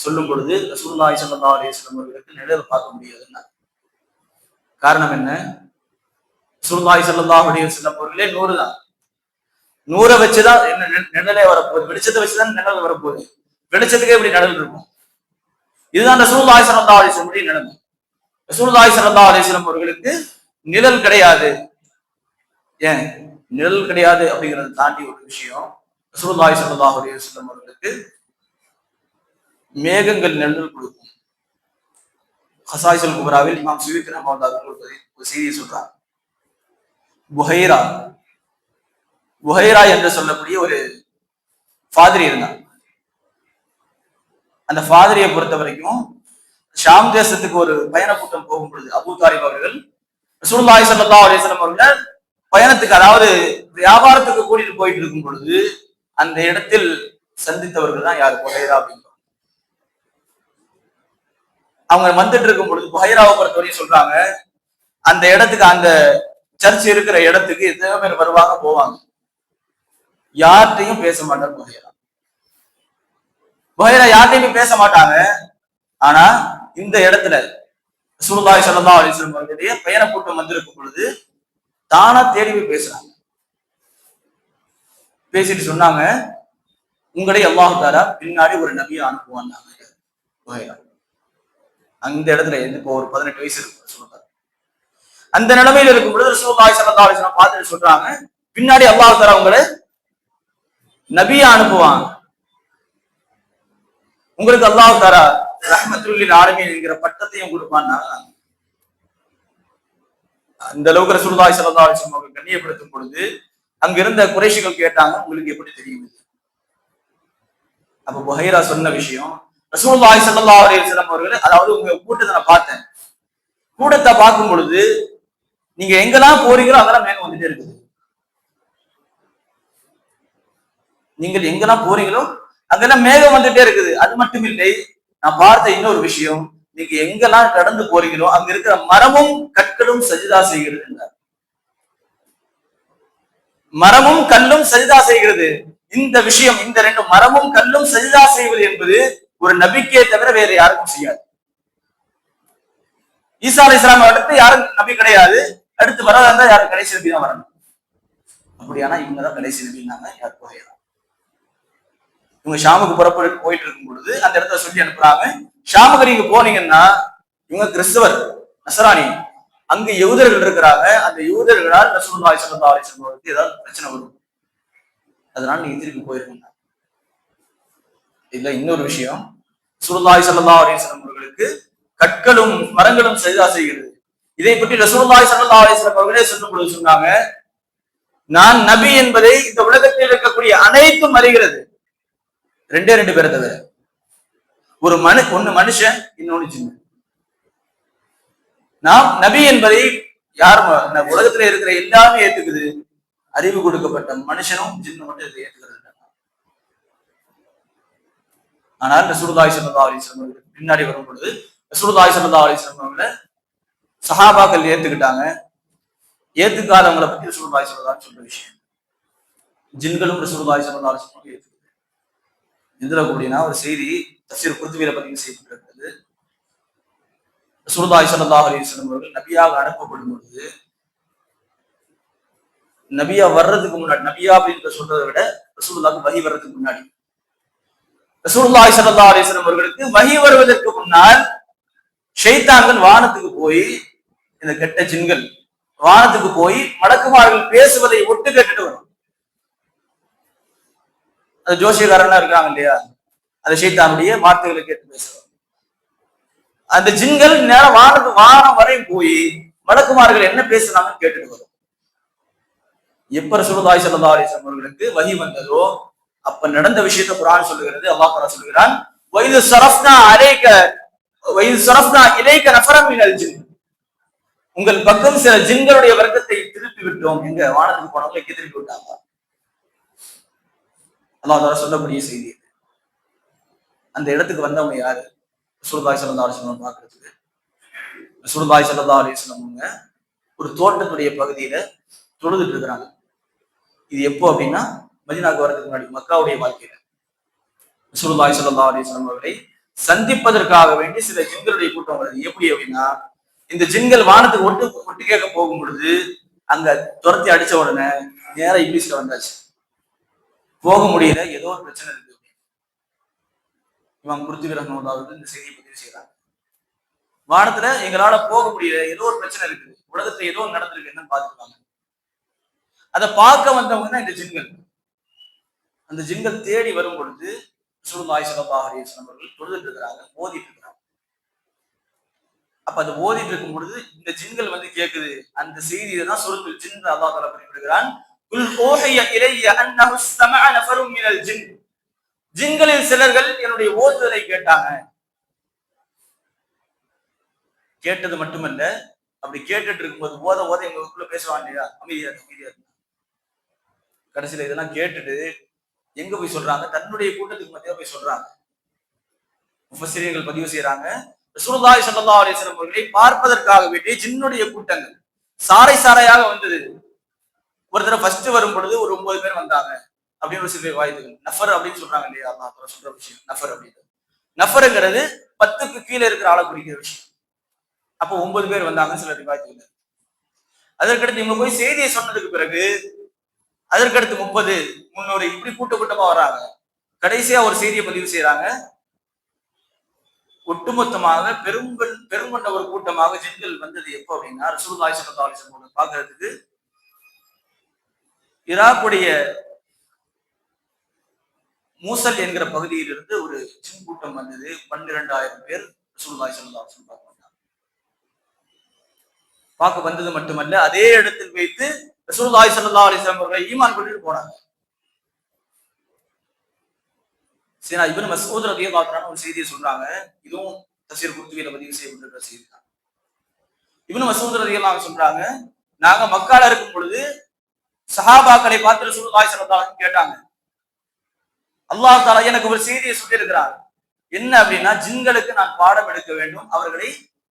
சொல்லும் பொழுது ரசூலுல்லாஹி ஸல்லல்லாஹு அலைஹி வஸல்லம் அவர்களுக்கு நிழல் பார்க்க முடியாதுன்னா காரணம் என்ன? ரசூலுல்லாஹி ஸல்லல்லாஹு அலைஹி வஸல்லம் அவர்களே நூறு தான், நூறை வச்சுதான் என்ன நிழலே வரப்போகுது, வெளிச்சத்தை வச்சுதான் நிழல் வரப்போகுது. வெளிச்சத்துக்கே எப்படி நிழல் இருக்கும்? இதுதான் ரசூலுல்லாஹி ஸல்லல்லாஹு அலைஹி வஸல்லம் நிழல். ரசூலுல்லாஹி ஸல்லல்லாஹு அலைஹி வஸல்லம் அவர்களுக்கு நிழல் கிடையாது. ஏன் நிழல் கிடையாது அப்படிங்கறத தாண்டி ஒரு விஷயம், ரசூலுல்லாஹி ஸல்லல்லாஹு அலைஹி வஸல்லம் அவர்களுக்கு மேகங்கள் நிழல் கொடுக்கும். ஹசாயிசுல் குப்ராவில் இமாம் சுயூத்தி ரஹ்மத்துல்லாஹி அலைஹி ஒரு செய்தியை சொல்றாங்க. புஹைரா என்று சொல்லக்கூடிய ஒரு ஃபாதிரி இருந்தாங்க. அந்த ஃபாதிரியை பொறுத்த வரைக்கும் ஷாம் தேசத்துக்கு ஒரு பயண கூட்டம் போகும் பொழுது அபூ தாலிப் அவர்கள் ரசூலுல்லாஹி ஸல்லல்லாஹு அலைஹி வஸல்லம் அவர்கள் பயணத்துக்கு, அதாவது வியாபாரத்துக்கு கூட்டிட்டு போயிட்டு இருக்கும் பொழுது அந்த இடத்தில் சந்தித்தவர்கள் தான் யார்? புஹைரா அப்படிங்கிறோம். அவங்க வந்துட்டு இருக்கும் பொழுது புஹைராவை பொறுத்தவரையும் சொல்றாங்க, அந்த இடத்துக்கு, அந்த சர்ச் இருக்கிற இடத்துக்கு எத்தனை பேர் வருவாங்க போவாங்க, யார்கிட்டையும் பேச மாட்டார் புஹைரா யார்கிட்டையுமே பேச மாட்டாங்க. ஆனா இந்த இடத்துல ரசூலுல்லாஹி ஸல்லல்லாஹு அலைஹி வஸல்லம் அவர்களுடைய பயண கூட்டம் வந்திருக்கும் பொழுது தானா தேடி போய் பேசுறாங்க. பேசிட்டு சொன்னாங்க, உங்களை அல்லாஹ் தஆலா பின்னாடி ஒரு நபியை அனுப்புவாங்க. அந்த இடத்துல இப்போ ஒரு 18 வயசு இருக்கு சொல்றாங்க. அந்த நிலைமையில இருக்கும் பொழுது ரசூலுல்லாஹி ஸல்லல்லாஹு அலைஹி வஸல்லம் பார்த்துட்டு சொல்றாங்க, பின்னாடி அல்லாஹ் தஆலா உங்களை நபியா அனுப்புவான், உங்களுக்கு அல்லாஹ் தஆலா ரஹ்மத்துல் லில் ஆலமீன் என்கிற பட்டத்தையும் கொடுப்பான்னா. அந்த அளவுக்கு ரசூலுல்லாஹி ஸல்லல்லாஹு அலைஹி வஸல்லம் அவர்கள் கண்ணியப்படுத்தும் பொழுது அங்க இருந்த குறைஷிகள் கேட்டாங்க, உங்களுக்கு எப்படி தெரியும்? அப்ப புஹைரா சொன்ன விஷயம், ரசூலுல்லாஹி ஸல்லல்லாஹு அலைஹி வஸல்லம் அவர்கள், அதாவது உங்க கூட்டத்தை நான் பார்த்தேன், கூட்டத்தை பார்க்கும் பொழுது நீங்க எங்கெல்லாம் போறீங்களோ அதெல்லாம் மேகம் வந்துட்டே இருக்குது. நீங்கள் எங்கெல்லாம் போறீங்களோ அங்கெல்லாம் மேகம் வந்துட்டே இருக்குது. அது மட்டும் இல்லை, நான் பார்த்த இன்னொரு விஷயம், நீங்க எங்கெல்லாம் கடந்து போறீங்களோ அங்க இருக்கிற மரமும் கற்களும் சஜிதா செய்கிறது என்றார். மரமும் கல்லும் சஜிதா செய்கிறது. இந்த விஷயம், இந்த ரெண்டு மரமும் கல்லும் சஜிதா செய்வது என்பது ஒரு நபிக்கே தவிர வேற யாருக்கும் செய்யாது. ஈசா அலைஹிஸ்ஸலாம் அடுத்து யாரும் நபி கிடையாது. அடுத்து வரதா இருந்தா யாரும் கடைசி நபி தான் வரணும். அப்படியானா இவங்கதான் கடைசி நபின்னாங்க. யார் புகையலாம். இவங்க ஷாமுக்கு புறப்பட்டு போயிட்டு இருக்கும் பொழுது அந்த இடத்துல சொல்லி அனுப்புறாங்க, ஷாமுக்கு நீங்க போனீங்கன்னா இவங்க கிறிஸ்தவர் நசராணி, அங்க யூதர்கள் இருக்கிறாங்க, அந்த யூதர்களால் ரசூலுல்லாஹி ஸல்லல்லாஹு அலைஹி வஸல்லம் ஏதாவது பிரச்சனை வரும், அதனால நீங்க திருப்பி போயிருக்கீங்க. இதுல இன்னொரு விஷயம், ரசூலுல்லாஹி ஸல்லல்லாஹு அலைஹி வஸல்லம் அவர்களுக்கு கற்களும் மரங்களும் சஜிதா செய்கிறது. இதை பற்றி ரசூலுல்லாஹி ஸல்லல்லாஹு அலைஹி வஸல்லம் அவர்களே சொல்லும் பொழுது சொன்னாங்க, நான் நபி என்பதை இந்த உலகத்தில் இருக்கக்கூடிய அனைத்தும் அறிகிறது, ரெண்டே ரெண்டு பேரை தவிர. ஒன்னு மனுஷன், இன்னொன்னு ஜின்னு. நாம் நபி என்பதை யார் உலகத்துல இருக்கிற எல்லாமே ஏத்துக்குது, அறிவு கொடுக்கப்பட்ட மனுஷனும் ஜின்னு மட்டும் இதை ஏத்துக்கிறது. ஆனால் ரசூலுல்லாஹி ஸல்லல்லாஹு அலைஹி வஸல்லம் பின்னாடி வரும் பொழுது ரசூலுல்லாஹி ஸல்லல்லாஹு அலைஹி வஸல்லம் அவங்களை சஹாபாக்கள் ஏத்துக்கிட்டாங்க. ஏத்துக்காதவங்களை பத்தி ரசூலுல்லாஹி ஸல்லல்லாஹு அலைஹி வஸல்லம் சொல்ற விஷயம், ஜின்களும் ரசூலுல்லாஹி ஸல்லல்லாஹு அலைஹி வஸல்லம் ஏத்துக்குது. எதுல அப்படின்னா, ஒரு செய்தி தஃசீர் குர்துபியில பதிவு செய்யப்பட்டிருக்கிறது. ரசூலுல்லாஹி ஸல்லல்லாஹு அலைஹி வஸல்லம் அவர்கள் நபியாக அனுப்பப்படும் பொழுது, நபியா வர்றதுக்கு முன்னாடி, நபியா அப்படின்னு சொல்றதை விட ரசூலுல்லாஹ்க்கு வஹி வர்றதுக்கு முன்னாடி, ரசூலுல்லாஹி ஸல்லல்லாஹு அலைஹி வஸல்லம் அவர்களுக்கு வஹி வருவதற்கு முன்னால் ஷைத்தான்கள் வானத்துக்கு போய், இந்த கெட்ட ஜின்கள் வானத்துக்கு போய் மலக்குமார்கள் பேசுவதை ஒட்டு கேட்டுட்டு வரும். அது ஜோசியக்காரன்னா இருக்காங்க இல்லையா, அந்த ஷைத்தானுடைய வார்த்தைகளை கேட்டு பேசுவாங்க. அந்த ஜின்கள் நேரம் வானம் வரையும் போய் மலக்குமார்கள் என்ன பேசுறாங்கன்னு கேட்டுட்டு வரும். எப்ப ரசூலுல்லாஹி ஸல்லல்லாஹு அலைஹி வஸல்லம் அவர்களுக்கு வஹி வந்ததோ அப்ப நடந்த விஷயத்தை குர்ஆன் சொல்லுகிறது. அல்லாஹ் தஆலா சொல்கிறான், வைது ஸரஃப்னா இலைக நஃபரம் மினல் ஜின், உங்கள் பக்கம் சில ஜின்களுடைய வர்க்கத்தை திருப்பி விட்டோம். எங்க வானத்துக்கு போனவங்க எங்க திருப்பி விட்டாங்க. அல்லாஹ் தஆலா சொல்லக்கூடிய செய்தி. அந்த இடத்துக்கு வந்தவங்க யாரு? ரசூலுல்லாஹி ஸல்லல்லாஹு அலைஹி வஸல்லம் பார்க்கிறதுக்கு. ரசூலுல்லாஹி ஸல்லல்லாஹு அலைஹி வஸல்லம் ஒரு தோட்டத்துடைய பகுதியில தொழுதுட்டு இருக்கிறாங்க. இது எப்போ அப்படின்னா, மதீனாவுக்கு வரதுக்கு முன்னாடி மக்காவுடைய வாழ்க்கையில ரசூலுல்லாஹி ஸல்லல்லாஹு அலைஹி வஸல்லம் அவர்களை சந்திப்பதற்காக வேண்டி சில ஜின்களுடைய கூட்டம் வருது. எப்படி அப்படின்னா, இந்த ஜின்கள் வானத்துக்கு ஒட்டு கேட்க போகும் பொழுது அங்க துரத்தி அடிச்ச உடனே நேரம் இங்கிலீஷ்ல வந்தாச்சு, போக முடியல, ஏதோ ஒரு பிரச்சனை இருக்கு. இவன் குர்துபி ரஹ்மத்துல்லாஹி இந்த செய்தியை பதிவு செய்யறாங்க. வானத்துல எங்களால போக முடியல, ஏதோ ஒரு பிரச்சனை இருக்குது, உலகத்துல ஏதோ நடந்திருக்கு, என்னன்னு பாத்துருக்காங்க. அதை பார்க்க வந்தவங்க தான் இந்த ஜின்கள். அந்த ஜின்கள் தேடி வரும் பொழுது ரசூலுல்லாஹி ஸல்லல்லாஹு அலைஹி வஸல்லம் அவர்கள் தொழுதுட்டு இருக்கிறாங்க, ஓதிட்டு இருக்கிறாங்க. அப்ப அது ஓதிட்டு இருக்கும் பொழுது இந்த ஜின்கள் வந்து கேக்குது. அந்த செய்தியை தான் சூரத்துல் ஜின் அல்லாஹ் தஆலா குறிப்பிடுகிறான், குல் ஊஹிய இலைய அன்னஹு ஸமஅ நஃபரும் மினல் ஜின், ஜின்களில் சிலர்கள் என்னுடைய ஓதுதலை கேட்டாங்க. கேட்டது மட்டுமல்ல, அப்படி கேட்டுட்டு இருக்கும்போது ஓத எங்களுக்குள்ள பேசுவாங்க இல்லையா, அமைதியா அமைதியா. கடைசியில இதெல்லாம் கேட்டுட்டு எங்க போய் சொல்றாங்க? தன்னுடைய கூட்டத்துக்கு மத்தியா போய் சொல்றாங்க. முஃபஸ்ஸிரீன்கள் பதிவு செய்யறாங்க, ரசூலுல்லாஹி ஸல்லல்லாஹு அலைஹி வஸல்லம் அவர்களை பார்ப்பதற்காக வேண்டிய ஜின்னுடைய கூட்டங்கள் சாரை சாரையாக வந்தது. ஒரு தடவை ஃபர்ஸ்ட் வரும் பொழுது ஒரு 9 பேர் வந்தாங்க அப்படின்னு ஒரு சில வாய்ப்புகள். நஃபர் அப்படின்னு சொல்றாங்க இல்லையா, அல்லாஹ் சொல்ற விஷயம் நஃபர் அப்படின்னு. நஃபருங்கிறது 10க்கு கீழே இருக்கிற ஆளை குறிக்கிற விஷயம். அப்போ 9 பேர் வந்தாங்க சில ரிவாயத்துகள். அதற்கடுத்து இவங்க போய் செய்தியை சொன்னதுக்கு பிறகு அதற்கடுத்து 30, 300 இப்படி கூட்டமா வராங்க. கடைசியா ஒரு செய்தியை பதிவு செய்யறாங்க, ஒட்டுமொத்தமாக பெருங்கொண்ட ஒரு கூட்டமாக ஜின்கள் வந்தது எப்போ அப்படின்னா ரசூலுல்லாஹி ஸல்லல்லாஹு அலைஹி வஸல்லம் பார்க்கிறதுக்கு ஈராக்குடைய மூசல் என்கிற பகுதியில் இருந்து ஒரு ஜின் கூட்டம் வந்தது. 12,000 பேர் ரசூலுல்லாஹி ஸல்லல்லாஹு அலைஹி வஸல்லம் பார்க்க வந்தது மட்டுமல்ல, அதே இடத்தில் வைத்து ரசூலுல்லாஹி ஸல்லல்லாஹு அலைஹி வஸல்லம் அவர்களை ஈமான் கொண்டு போனாங்க. சீனா இப்னு மஸ்ஊத் ரலியல்லாஹு அன்ஹு ஒரு செய்தியை சொல்றாங்க. இதுவும் தஃசீர் குர்துபியில பதிவு செய்யப்பட்டிருக்கிற செய்தி தான். இப்னு மஸ்ஊத் ரலியல்லாஹு அன்ஹு சொல்றாங்க, நாங்க மக்கால இருக்கும் பொழுது சஹாபாக்களை பார்த்து ரசூலுல்லாஹி ஸல்லல்லாஹு அலைஹி வஸல்லம் கேட்டாங்க, அல்லாஹ் தஆலா எனக்கு ஒரு செய்தியை சொல்லி இருக்கிறார். என்ன அப்படின்னா, ஜின்களுக்கு நான் பாடம் எடுக்க வேண்டும், அவர்களை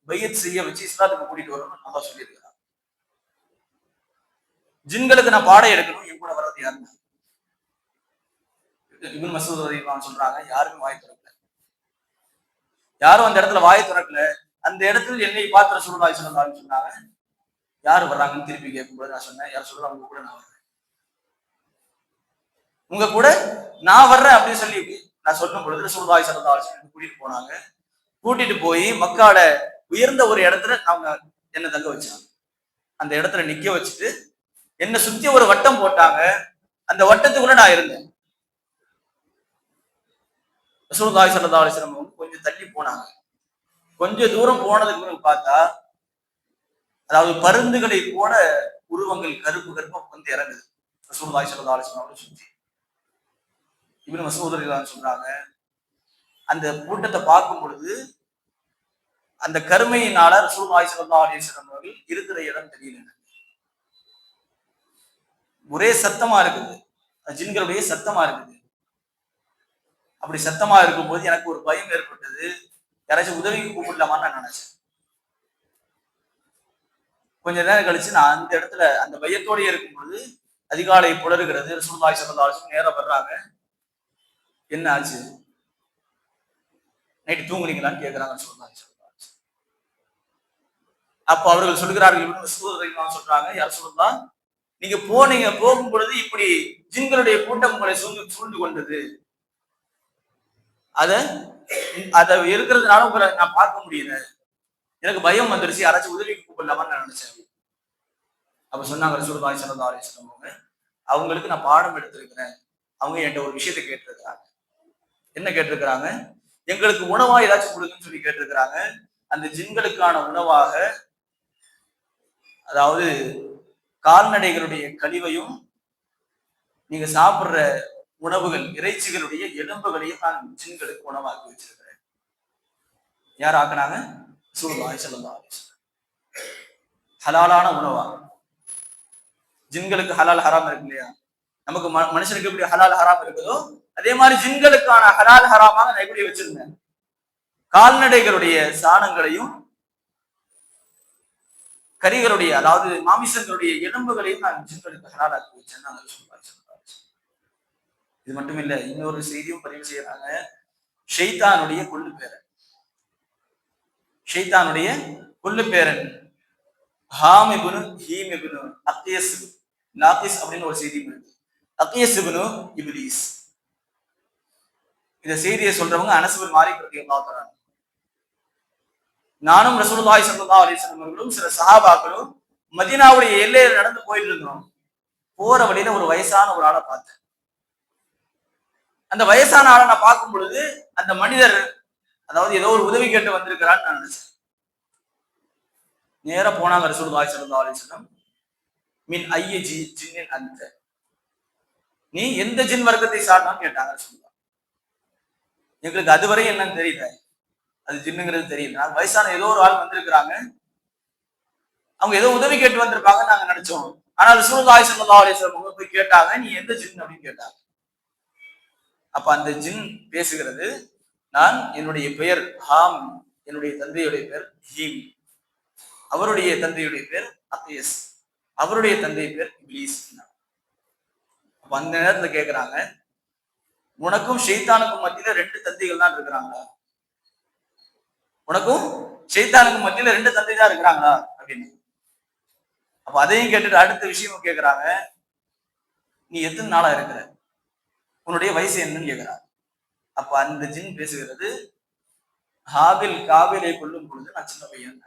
பையத் செய்ய வச்சு இஸ்லாத்துக்கு கூட்டிட்டு வரணும்னு அல்லாஹ் சொல்லி இருக்கிறார். ஜின்களுக்கு நான் பாடம் எடுக்கணும், என் கூட வர்றது யாருன்னா இப்னு மஸ்ஊத் ரலியல்லாஹு அன்ஹு சொல்றாங்க, யாருமே வாய் திறக்கல. யாரும் அந்த இடத்துல வாய் திறக்கல. அந்த இடத்துல என்னை பார்த்து ரசூலுல்லாஹி ஸல்லல்லாஹு அலைஹி வஸல்லம் சொன்னாங்க, யாரு வர்றாங்கன்னு திருப்பி கேட்கும்போது நான் சொன்னேன், யார் சொல்றாங்க, உங்க கூட நான் வர்றேன், உங்க கூட நான் வர்றேன் அப்படின்னு சொல்லி நான் சொல்லும் பொழுது ரசூலுல்லாஹி ஸல்லல்லாஹு அலைஹி வஸல்லம் கூட்டிட்டு போனாங்க. கூட்டிட்டு போய் மக்கால உயர்ந்த ஒரு இடத்துல அவங்க என்ன தங்க வச்சாங்க. அந்த இடத்துல நிக்க வச்சுட்டு என்ன சுத்தி ஒரு வட்டம் போட்டாங்க. அந்த வட்டத்துக்குள்ள நான் இருந்தேன். ரசூலுல்லாஹி ஸல்லல்லாஹு அலைஹி வஸல்லம் கொஞ்சம் தள்ளி போனாங்க. கொஞ்சம் தூரம் போனதுக்கு பிறகு பார்த்தா, அதாவது பருந்துகளை போல உருவங்கள் கருப்பு கருப்பா வந்து இறங்குது ரசூலுல்லாஹி ஸல்லல்லாஹு அலைஹி வஸல்லம் சுத்தி. இப்னு மஸ்ஊத் ரலியல்லாஹு அன்ஹு சொல்றாங்க, அந்த கூட்டத்தை பார்க்கும் பொழுது அந்த கருமையினால ரசூலுல்லாஹி ஸல்லல்லாஹு அலைஹி வஸல்லம் அவர்கள் இருக்கிற இடம் தெரியல. ஒரே சத்தமா இருக்குது, ஜின்களுடைய சத்தமா இருக்குது. அப்படி சத்தமா இருக்கும்போது எனக்கு ஒரு பயம் ஏற்பட்டது. யாராச்சும் உதவிக்கு கூப்பிடலாமான்னு நான் நினைச்சேன். கொஞ்ச நேரம் கழிச்சு நான் அந்த இடத்துல அந்த பயத்தோடய இருக்கும்போது அதிகாலை புலருகிறது. ரசூலுல்லாஹி ஸல்லல்லாஹு அலைஹி வஸல்லம் நேரம் வர்றாங்க. என்ன ஆச்சு, நைட்டு தூங்குனீங்களான்னு கேட்கிறாங்க ரசூலுல்லாஹி ஸல்லல்லாஹு அலைஹி வஸல்லம். அப்ப அவர்கள் சொல்கிறார்கள், இப்னு மஸ்ஊத் ரலியல்லாஹு அன்ஹு சொல்றாங்க, யா ரசூலுல்லாஹ், நீங்க போகும் பொழுது இப்படி ஜின்களுடைய கூட்டம் உங்களை சூழ்ந்து கொண்டது. அத இருக்கிறதுனால உங்களை நான் பார்க்க முடியல, எனக்கு பயம் வந்துருச்சு, யாராச்சும் உதவிக்கு கூப்பிடலாமான்னு நான் நினைச்சேன். அப்ப சொன்னாங்க ரசூலுல்லாஹி ஸல்லல்லாஹு அலைஹி வஸல்லம், அவங்களுக்கு நான் பாடம் எடுத்திருக்கிறேன். அவங்க என்கிட்ட ஒரு விஷயத்தை கேட்டிருக்கிறாங்க. என்ன கேட்டிருக்கிறாங்க, எங்களுக்கு உணவா ஏதாச்சும் கொடுங்கன்னு சொல்லி கேட்டிருக்கிறாங்க. அந்த ஜின்களுக்கான உணவாக, அதாவது கால்நடைகளுடைய கழிவையும் நீங்க சாப்பிடுற உணவுகள் இறைச்சிகளுடைய எலும்புகளையும் நான் ஜின்களுக்கு உணவாக்கி வச்சிருக்கிறேன். யார் ஆக்குனாங்க? ரசூலுல்லாஹி ஸல்லல்லாஹு அலைஹி வஸல்லம். ஹலாலான உணவா? ஜின்களுக்கு ஹலால் ஹராம் இருக்கு இல்லையா? நமக்கு மனுஷனுக்கு எப்படி ஹலால் ஹராம் இருக்குதோ அதே மாதிரி ஜின்களுக்கான ஹலால் ஹராமாக நான் எப்படி வச்சிருந்தேன். கால்நடைகளுடைய சாணங்களையும் கறிகளுடைய, அதாவது மாமிசங்களுடைய எலும்புகளையும் நான் ஜின்களுக்கு ஹலாலாக்கி வச்சேன். இது மட்டும் இல்ல, இன்னொரு செய்தியும் பதிவு செய்யறாங்க. ஷைத்தானுடைய கொள்ளு பேரன், ஷைத்தானுடைய கொள்ளு பேரன் ஹாம் இப்னு ஹீம் இப்னு அக்யஸ் நாகிஸ் அப்படின்னு ஒரு செய்தி இருக்கு. அக்யஸ் இப்னு இப்லீஸ். இந்த செய்தியை சொல்றவங்க அனஸ் பின் மாலிக் ரலியல்லாஹு அன்ஹு. நானும் ரசூலுல்லாஹி ஸல்லல்லாஹு அலைஹி வஸல்லம் அவர்களும் சில சஹாபாக்களும் மதீனாவுடைய எல்லையில நடந்து போயிட்டு இருந்தோம். போற வழியில ஒரு வயசான ஒரு ஆளை பார்த்தேன். அந்த வயசான ஆளை நான் பார்க்கும் பொழுது அந்த மனிதர், அதாவது ஏதோ ஒரு உதவி கேட்டு வந்திருக்கிறான்னு நான் நினைச்சேன். நேரா போனாங்க ரசூலுல்லாஹி ஸல்லல்லாஹு அலைஹி வஸல்லம். மின் ஐய ஜின்னின் அன்த, நீ எந்த ஜின் வர்க்கத்தை சார்ந்தான்னு கேட்டாங்க ரசூலுல்லாஹ். எங்களுக்கு அதுவரை என்னன்னு தெரியல, அது ஜின்னுங்கிறது தெரியல. நாங்க வயசான ஏதோ ஒரு ஆள் வந்திருக்கிறாங்க, அவங்க ஏதோ உதவி கேட்டு வந்திருப்பாங்க நாங்க நினைச்சோம். ஆனா ரசூலுல்லாஹி ஸல்லல்லாஹு அலைஹி வஸல்லம் போய் கேட்டாங்க, நீ எந்த ஜின் அப்படின்னு கேட்டாங்க. அப்ப அந்த ஜின் பேசுகிறது, நான் என்னுடைய பெயர் ஹாம், என்னுடைய தந்தையுடைய பெயர் ஹீம், அவருடைய தந்தையுடைய பேர் அக்யஸ், அவருடைய தந்தை பேர் இப்லீஸ். அப்ப அந்த நேரத்துல கேட்கிறாங்க, உனக்கும் ஷைத்தானுக்கும் மத்தியில 2 தந்தைகள் தான் இருக்கிறாங்களா? உனக்கும் ஷைத்தானுக்கும் மத்தியில 2 தந்தை தான் இருக்கிறாங்களா அப்படின்னு. அப்ப அதையும் கேட்டுட்டு அடுத்த விஷயமும் கேட்கிறாங்க, நீ எத்தனை நாளா இருக்கிற, உன்னுடைய வயசு என்னன்னு கேட்கிறாங்க. அப்ப அந்த ஜின் பேசுகிறது, ஹாபில் காபிலை கொல்லும் பொழுது நான் சின்ன பையன்.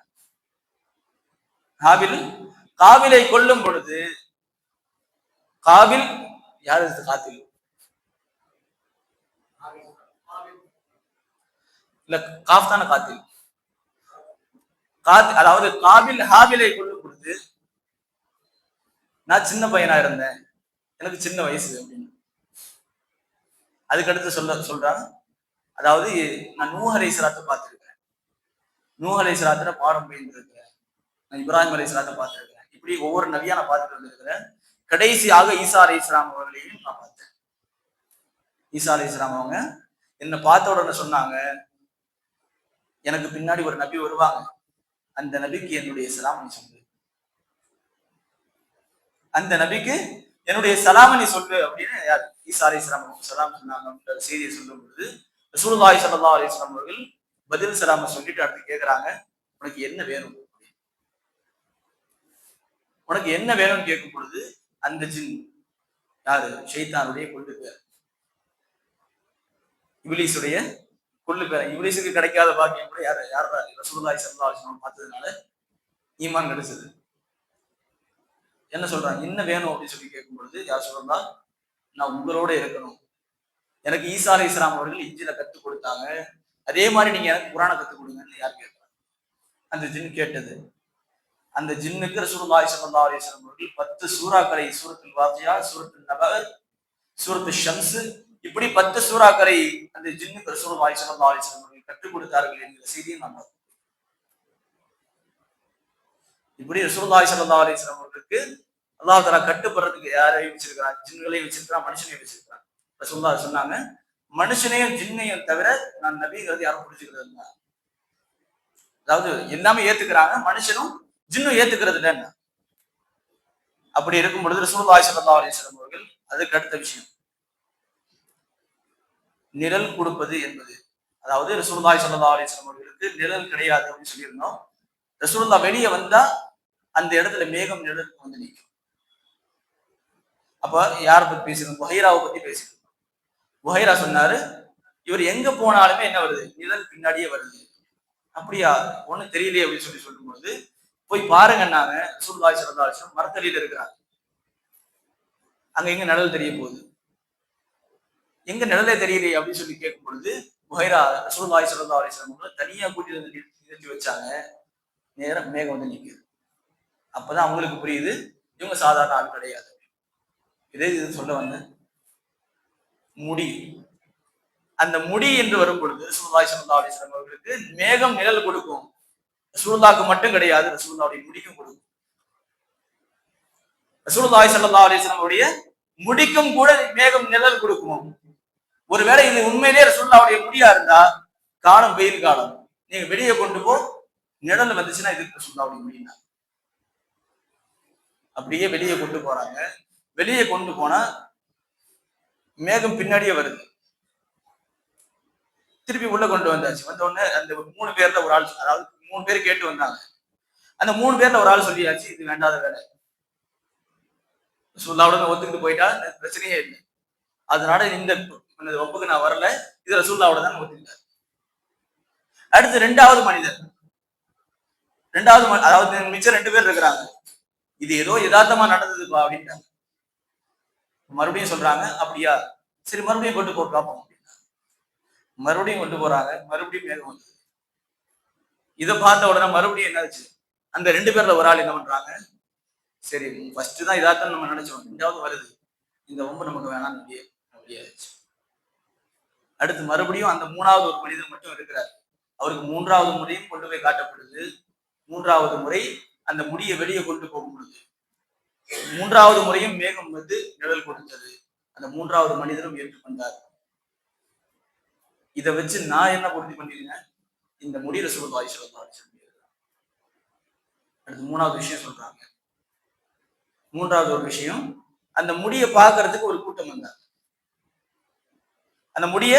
ஹாபில் காபிலை கொல்லும் பொழுது, காபில் யாரு காத்தில் இல்ல, காஃப் தான காத்தில். அதாவது காபில் ஹாபிலை கொல்லும் பொழுது நான் சின்ன பையனா இருந்தேன், எனக்கு சின்ன வயசு அப்படின்னு. அதுக்கடுத்து சொல்றாங்க, அதாவது நான் நூஹ் அலைஹிஸ்ஸலாத்தை பார்த்திருக்கிறேன், நூஹ் அலைஹிஸ்ஸலாத்துல பாடம் பயின்றிருக்கிறேன், நான் இப்ராஹிம் அலைஹிஸ்ஸலாத்தை பார்த்திருக்கிறேன். இப்படி ஒவ்வொரு நபியா நான் பார்த்துட்டு வந்திருக்கிறேன். கடைசியாக ஈசா அலைஹிஸ்ஸலாம் அவர்களையும் நான் பார்த்தேன். ஈசா அலைஹிஸ்ஸலாம் அவங்க என்ன பார்த்த உடனே சொன்னாங்க, எனக்கு பின்னாடி ஒரு நபி வருவாங்க, அந்த நபிக்கு என்னுடைய சலாம் நீ சொல்லு, அந்த நபிக்கு என்னுடைய சலாம நீ சொல்லு அப்படின்னு யார் ஈசா அலைஹிஸ்ஸலாம் சலாம் சொன்னாங்க. செய்தியை சொல்லும் பொழுது ரசூலுல்லாஹி ஸல்லல்லாஹு அலைஹி வஸல்லம் அவர்கள் பதில் சலாம சொல்லிட்டு அடுத்து கேட்கிறாங்க, உனக்கு என்ன வேணும், உனக்கு என்ன வேணும்னு கேட்கும் பொழுது அந்த ஜின் யாரு, ஷைத்தானுடைய கொள்ளு பேர், இப்லீஸுடைய கொள்ளு பேர். இப்லீஸுக்கு கிடைக்காத பாக்கியம் கூட யார் ரசூலுல்லாஹி ஸல்லல்லாஹு அலைஹி வஸல்லம் பார்த்ததுனால ஈமான் கிடைச்சது. என்ன சொல்றாங்க, என்ன வேணும் அப்படின்னு சொல்லி கேட்கும் பொழுது யார் சொல்றா, நான் உங்களோட இருக்கணும், எனக்கு ஈசா அலைஹிஸ்ஸலாம் அவர்கள் இஞ்சில கற்றுக் கொடுத்தாங்க, அதே மாதிரி நீங்க எனக்கு குரானை கற்றுக் கொடுங்கன்னு யார் கேட்கிறாங்க, அந்த ஜின் கேட்டது. அந்த ஜின்னுக்கு ரசூலுல்லாஹி ஸல்லல்லாஹு அலைஹி வஸல்லம் அவர்கள் 10 சூறாக்களை, சூரத்துல் வாக்கியா, சூரத்துல் நபா, சூரத்துல் ஷம்ஸ், இப்படி 10 சூறாக்களை அந்த ஜின்னுக்கு ரசூலுல்லாஹி ஸல்லல்லாஹு அலைஹி வஸல்லம் அவர்கள் கற்றுக் கொடுத்தார்கள் என்கிற செய்தியை நாம் பார்த்தோம். இப்படி ரசூலுல்லாஹி ஸல்லல்லாஹு அலைஹி வஸல்லம் அவர்களுக்கு அல்லாஹ் தஆலா கட்டுப்படுறதுக்கு யாரையும் வச்சிருக்கிறான், ஜின்களையும் வச்சிருக்கிறான், மனுஷனையும் வச்சிருக்கிறான். ரசூலுல்லாஹ் சொன்னாங்க, மனுஷனையும் ஜின்னையும் தவிர நான் நபிங்கிறது யாரும் புரிஞ்சுக்கிறது, அதாவது எல்லாமே ஏத்துக்கிறாங்க, மனுஷனும் ஜின்னும் ஏத்துக்கிறது இல்லைன்னா. அப்படி இருக்கும் பொழுது ரசூலுல்லாஹி ஸல்லல்லாஹு அலைஹி வஸல்லம் அவர்கள் அதுக்கு அடுத்த விஷயம் நிழல் கொடுப்பது என்பது, அதாவது ரசூலுல்லாஹி ஸல்லல்லாஹு அலைஹி வஸல்லம் அவர்களுக்கு நிழல் கிடையாது அப்படின்னு சொல்லியிருந்தோம். ரசூலுல்லாஹ் வெளியே வந்தா அந்த இடத்துல மேகம் நிழலுக்கு வந்து நிற்கும். அப்ப யாரை பத்தி பேசிருந்தோம், புஹைராவை பத்தி பேசிருந்தோம். புஹைரா சொன்னாரு, இவர் எங்க போனாலுமே என்ன வருது, நிழல் பின்னாடியே வருது. அப்படியா, ஒண்ணும் தெரியலையே அப்படின்னு சொல்லும் பொழுது போய் பாருங்கன்னாங்க. ரசூலுல்லாஹி ஸல்லல்லாஹு அலைஹி வஸல்லம் மரத்தடியில இருக்கிறாங்க, அங்க எங்க நிழல் தெரிய போகுது, எங்க நிழலே தெரியலையே அப்படின்னு சொல்லி கேட்கும் பொழுது புஹைரா ரசூலுல்லாஹி ஸல்லல்லாஹு அலைஹி வஸல்லம் தனியா கூட்டி வந்து நிறுத்தி வச்சாங்க, நேரம் மேகம் வந்து நிற்குது. அப்பதான் அவங்களுக்கு புரியுது இவங்க சாதாரண ஆள் கிடையாது. இது சொல்ல வந்த முடி, அந்த முடி என்று வரும் பொழுது ரசூலுல்லாஹி ஸல்லல்லாஹு அலைஹி வஸல்லம் அவர்களுக்கு மேகம் நிழல் கொடுக்கும். ரசூலுல்லாஹ்க்கு மட்டும் கிடையாது, ரசூலுல்லாஹ்வுடைய முடிக்கும் கொடுக்கும். ரசூலுல்லாஹி ஸல்லல்லாஹு அலைஹி வஸல்லம் உடைய முடிக்கும் கூட மேகம் நிழல் கொடுக்கும். ஒருவேளை இது உண்மையிலேயே ரசூலுல்லாஹ்வுடைய முடியா இருந்தா, காலம் வெயில் காலம், நீங்க வெளியே கொண்டு போ, நிழல் வந்துச்சுன்னா இது ரசூலுல்லாஹ்வுடைய முடினா. அப்படியே வெளியே கொண்டு போறாங்க. வெளியே கொண்டு போனா மேகம் பின்னாடியே வருது. திருப்பி உள்ள கொண்டு வந்தாச்சு. வந்த உடனே அந்த 3 பேர்ல ஒரு ஆள், அதாவது 3 பேர் கேட்டு வந்தாங்க. அந்த 3 பேர்ல ஒரு ஆள் சொல்லியாச்சு, இது வேண்டாத வேலை, ரசூலுல்லாஹ்வுடன் ஒத்துக்கிட்டு போயிட்டா பிரச்சனையே இல்லை, அதனால இந்த ஒப்புக்கு நான் வரல, இது ரசூலுல்லாஹ்வோட தான் ஒத்துக்கிட்டார். அடுத்து 2வது மனிதர், அதாவது மிச்சம் 2 பேர் இருக்கிறாங்க, இது ஏதோ யதார்த்தமா நடந்ததுப்பா அப்படின்ட்டாங்க. மறுபடியும் சொல்றாங்க, அப்படியா சரி மறுபடியும் கொண்டு போ பார்ப்போம் அப்படின்னா மறுபடியும் கொண்டு போறாங்க. மறுபடியும் மேகம் வந்தது. இதை பார்த்த உடனே மறுபடியும் என்னாச்சு, அந்த 2 பேர்ல ஒரு ஆள் என்ன பண்றாங்க, சரி ஃபர்ஸ்ட் தான் இதாத்தான் நம்ம நினைச்சோம், 2வது வருது, இந்த வம்பு நமக்கு வேணாம், அப்படியாச்சு. அடுத்து மறுபடியும் அந்த 3வது ஒரு மனிதர் மட்டும் இருக்கிறார். அவருக்கு 3வது முறையும் கொண்டு போய் காட்டப்படுது. 3வது முறை அந்த முடியை வெளியே கொண்டு போகும் பொழுது 3வது முறையும் மேகம் வந்து நிழல் கொடுத்தது. அந்த 3வது மனிதரும் ஏற்றுக்கொண்டார். இதை வச்சு நான் என்ன உறுதி பண்ணிருக்கேன், இந்த முடி ரசூலுல்லாஹி ஸல்லல்லாஹு அலைஹி வஸல்லம். அடுத்து 3வது விஷயம் சொல்றாங்க. 3வது ஒரு விஷயம், அந்த முடியை பார்க்கறதுக்கு ஒரு கூட்டம் வந்தார். அந்த முடிய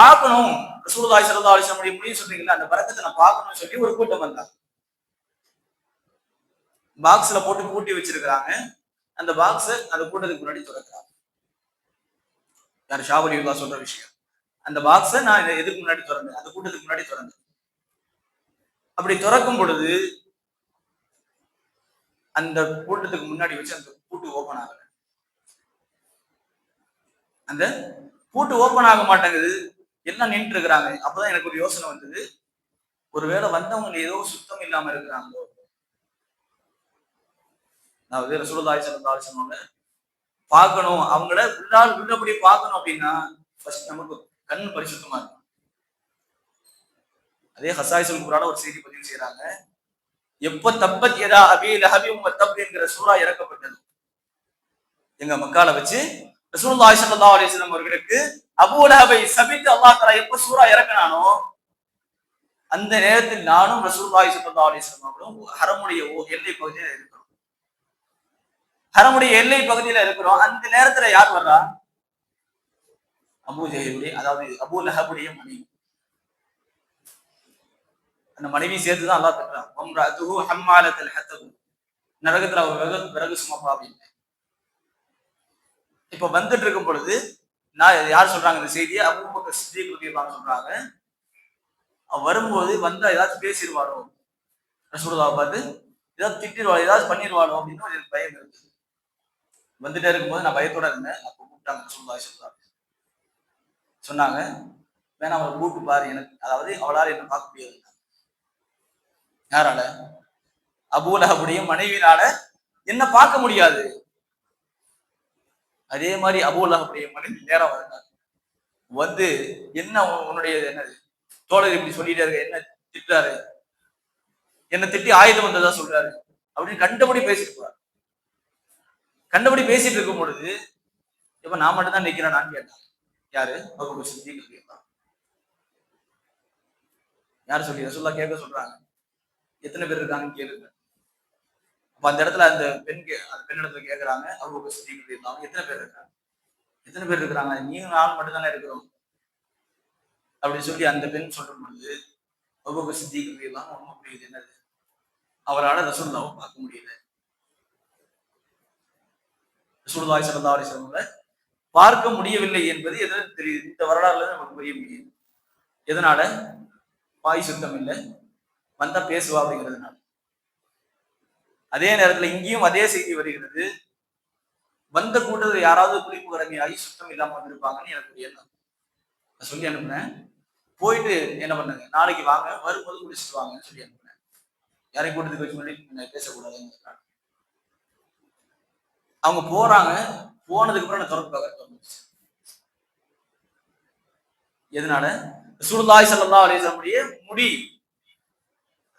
பார்க்கணும், ரசூலுல்லாஹி ஸல்லல்லாஹு அலைஹி வஸல்லம் முடியும் சொல்றீங்களா, அந்த பரக்கத்தை நான் பார்க்கணும்னு சொல்லி ஒரு கூட்டம் வந்தார். பாக்ஸ்ல போட்டு பூட்டி வச்சிருக்கிறாங்க. அந்த பாக்ஸ் அந்த கூட்டத்துக்கு முன்னாடி திறக்கிறாங்க. யார் ஷாபுல் யுல்லா சொல்ற விஷயம், அந்த பாக்ஸை நான் எதுக்கு முன்னாடி திறந்தேன், அந்த கூட்டத்துக்கு முன்னாடி திறந்தேன். அப்படி திறக்கும் பொழுது அந்த கூட்டத்துக்கு முன்னாடி வச்சு அந்த பூட்டு ஓபன் ஆகல. அந்த பூட்டு ஓபன் ஆக மாட்டேங்குது, எல்லாம் நின்று இருக்கிறாங்க. அப்பதான் எனக்கு ஒரு யோசனை வந்தது, ஒருவேளை வந்தவங்க ஏதோ சுத்தம் இல்லாம இருக்கிறாங்களோ. அதாவது ரசூலுல்லாஹி ஸல்லல்லாஹு அலைஹி வஸல்லம் பார்க்கணும், அவங்கள உள்ளபடி பார்க்கணும் அப்படின்னா ஃபர்ஸ்ட் நமக்கு கண் பரிசுத்தமா இருக்கும். அதே ஹசாயிசுல் குர்ஆன்ல ஒரு செய்தி பதிவு செய்யறாங்க, எப்ப தப்பத் யதா அபீ லஹபி வ தப் என்கிற சூரா இறக்கப்பட்டது, எங்க மக்கால வச்சு ரசூலுல்லாஹி ஸல்லல்லாஹு அலைஹி வஸல்லம் அவர்களுக்கு அபூ லஹபை சபித்து அல்லாஹ் தஆலா எப்ப சூரா இறக்குனானோ அந்த நேரத்தில் நானும் ரசூலுல்லாஹி ஸல்லல்லாஹு அலைஹி வஸல்லம் அவர்களும் ஹரமுடைய எல்லை பகுதியில் இருக்கிறோம். ஹரமுடைய எல்லை பகுதியில இருக்கிறோம். அந்த நேரத்துல யார் வர்றா? அபூ ஜஹலுடைய, அதாவது அபூ லஹபுடைய மனைவி. அந்த மனைவி சேர்த்துதான் அல்லாஹ் தஆலா வம்ரஅத்துஹு ஹம்மாலத்துல் ஹத்தப், நரகத்துல அவர் விறகு சுமப்பா. இப்ப வந்துட்டு இருக்கும் பொழுது நான் யார் சொல்றாங்க இந்த செய்தியை? அபூபக்கர் சித்தீக் ரலியல்லாஹு சொல்றாங்க, வரும்போது வந்தா ஏதாச்சும் பேசிடுவாரோ, ரசூலுல்லாஹ் பார்த்து ஏதாவது திட்டிடுவாரோ, ஏதாவது பண்ணிடுவாரோ அப்படின்னு ஒரு பயம் இருக்கு. வந்துட்டே இருக்கும்போது நான் பயத்தோட இருந்தேன். அப்போ கூப்பிட்டாங்க ரசூலுல்லாஹி ஸல்லல்லாஹு அலைஹி வஸல்லம், சொன்னாங்க வேணா அவளை கூப்பிட்டு பாரு, எனக்கு அதாவது அவளால் என்ன பார்க்க முடியாது. யாரால? அபூ லஹபுடைய மனைவியினால என்ன பார்க்க முடியாது. அதே மாதிரி அபூ லஹபுடைய மனைவி நேரம் வந்தாங்க, வந்து என்ன உன்னுடைய என்னது தோழர் இப்படி சொல்லிட்டே இருக்க, என்ன திட்டாரு, என்ன திட்டி ஆயுதம் வந்ததா சொல்றாரு அப்படின்னு கண்டபடி பேசிட்டு போறாரு. கண்டபடி பேசிட்டு இருக்கும் பொழுது இப்ப நான் மட்டும் தான் நிக்கிறேன் நான் கேட்டேன். யாரு? அபூபக்கர் சித்தீக் ரலியல்லாஹு. யாரு சொல்லி? ரசூலுல்லாஹ் கேட்க சொல்றாங்க, எத்தனை பேர் இருக்காங்கன்னு கேளுங்க. அப்ப அந்த இடத்துல அந்த பெண்ணிடத்துல கேட்கறாங்க, அபூபக்கர் சித்தீக் ரலியல்லாஹு எத்தனை பேர் இருக்காங்க? எத்தனை பேர் இருக்கிறாங்க? நீங்க நானும் மட்டும் தானே இருக்கிறோம் அப்படின்னு சொல்லி அந்த பெண் சொல்லும் பொழுது அபூபக்கர் சித்தீக் ரலியல்லாஹு ஒன்றும் புரியுது, என்னது அவரால் ரசூலுல்லாஹ்வை பார்க்க முடியல. ரசூலுல்லாஹி ஸல்லல்லாஹு அலைஹி வஸல்லம் பார்க்க முடியவில்லை என்பது எதுவும் தெரியுது. இந்த வரலாறுல நமக்கு புரிய முடியுது. எதனால? வாய் சுத்தம் இல்லை, வந்தா பேசுவா அப்படிங்கிறதுனால. அதே நேரத்துல இங்கேயும் அதே செய்தி வருகிறது, வந்த கூட்டத்தில் யாராவது குளிப்பு கடமையாகி சுத்தம் இல்லாம வந்திருப்பாங்கன்னு எனக்கு எண்ணம். நான் சொல்லி அனுப்புனேன், போயிட்டு என்ன பண்ணுங்க, நாளைக்கு வாங்க, வரும்போது குளிச்சுட்டு வாங்கன்னு சொல்லி அனுப்புனேன். யாரையும் கூட்டத்துக்கு வச்சு முன்னாடி பேசக்கூடாதுன்னு. அவங்க போறாங்க, போனதுக்கு அப்புறம் திறப்பு வந்துச்சு. எதனால? ரசூலுல்லாஹி ஸல்லல்லாஹு அலைஹி வஸல்லம் முடி,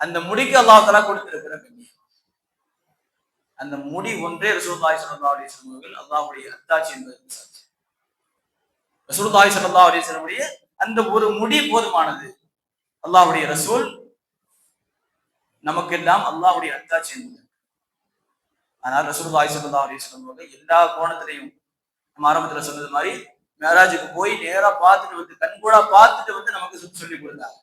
அந்த முடிக்கு அல்லாஹ் தஆலா கொடுத்திருக்கிற கண்ணியம். அந்த முடி ஒன்றே ரசூலுல்லாஹி ஸல்லல்லாஹு அலைஹி வஸல்லம் அவர்கள் அல்லாஹ்வுடைய அத்தாட்சி என்பதற்கு சாட்சி. ரசூலுல்லாஹி ஸல்லல்லாஹு அலைஹி வஸல்லம் அந்த ஒரு முடி போதுமானது. அல்லாஹ்வுடைய ரசூல் நமக்கெல்லாம் அல்லாஹ்வுடைய அத்தாட்சி என்பது. ஆனால் ரசூலுல்லாஹி ஸல்லல்லாஹு அலைஹி வஸல்லம் அவர்கள் எல்லா கோணத்திலையும் நம்ம ஆரம்பத்துல சொன்னது மாதிரி மேராஜுக்கு போய் நேரா பார்த்துட்டு வந்து, கண்கூடா பார்த்துட்டு வந்து நமக்கு சொல்லி கொடுத்தாங்க.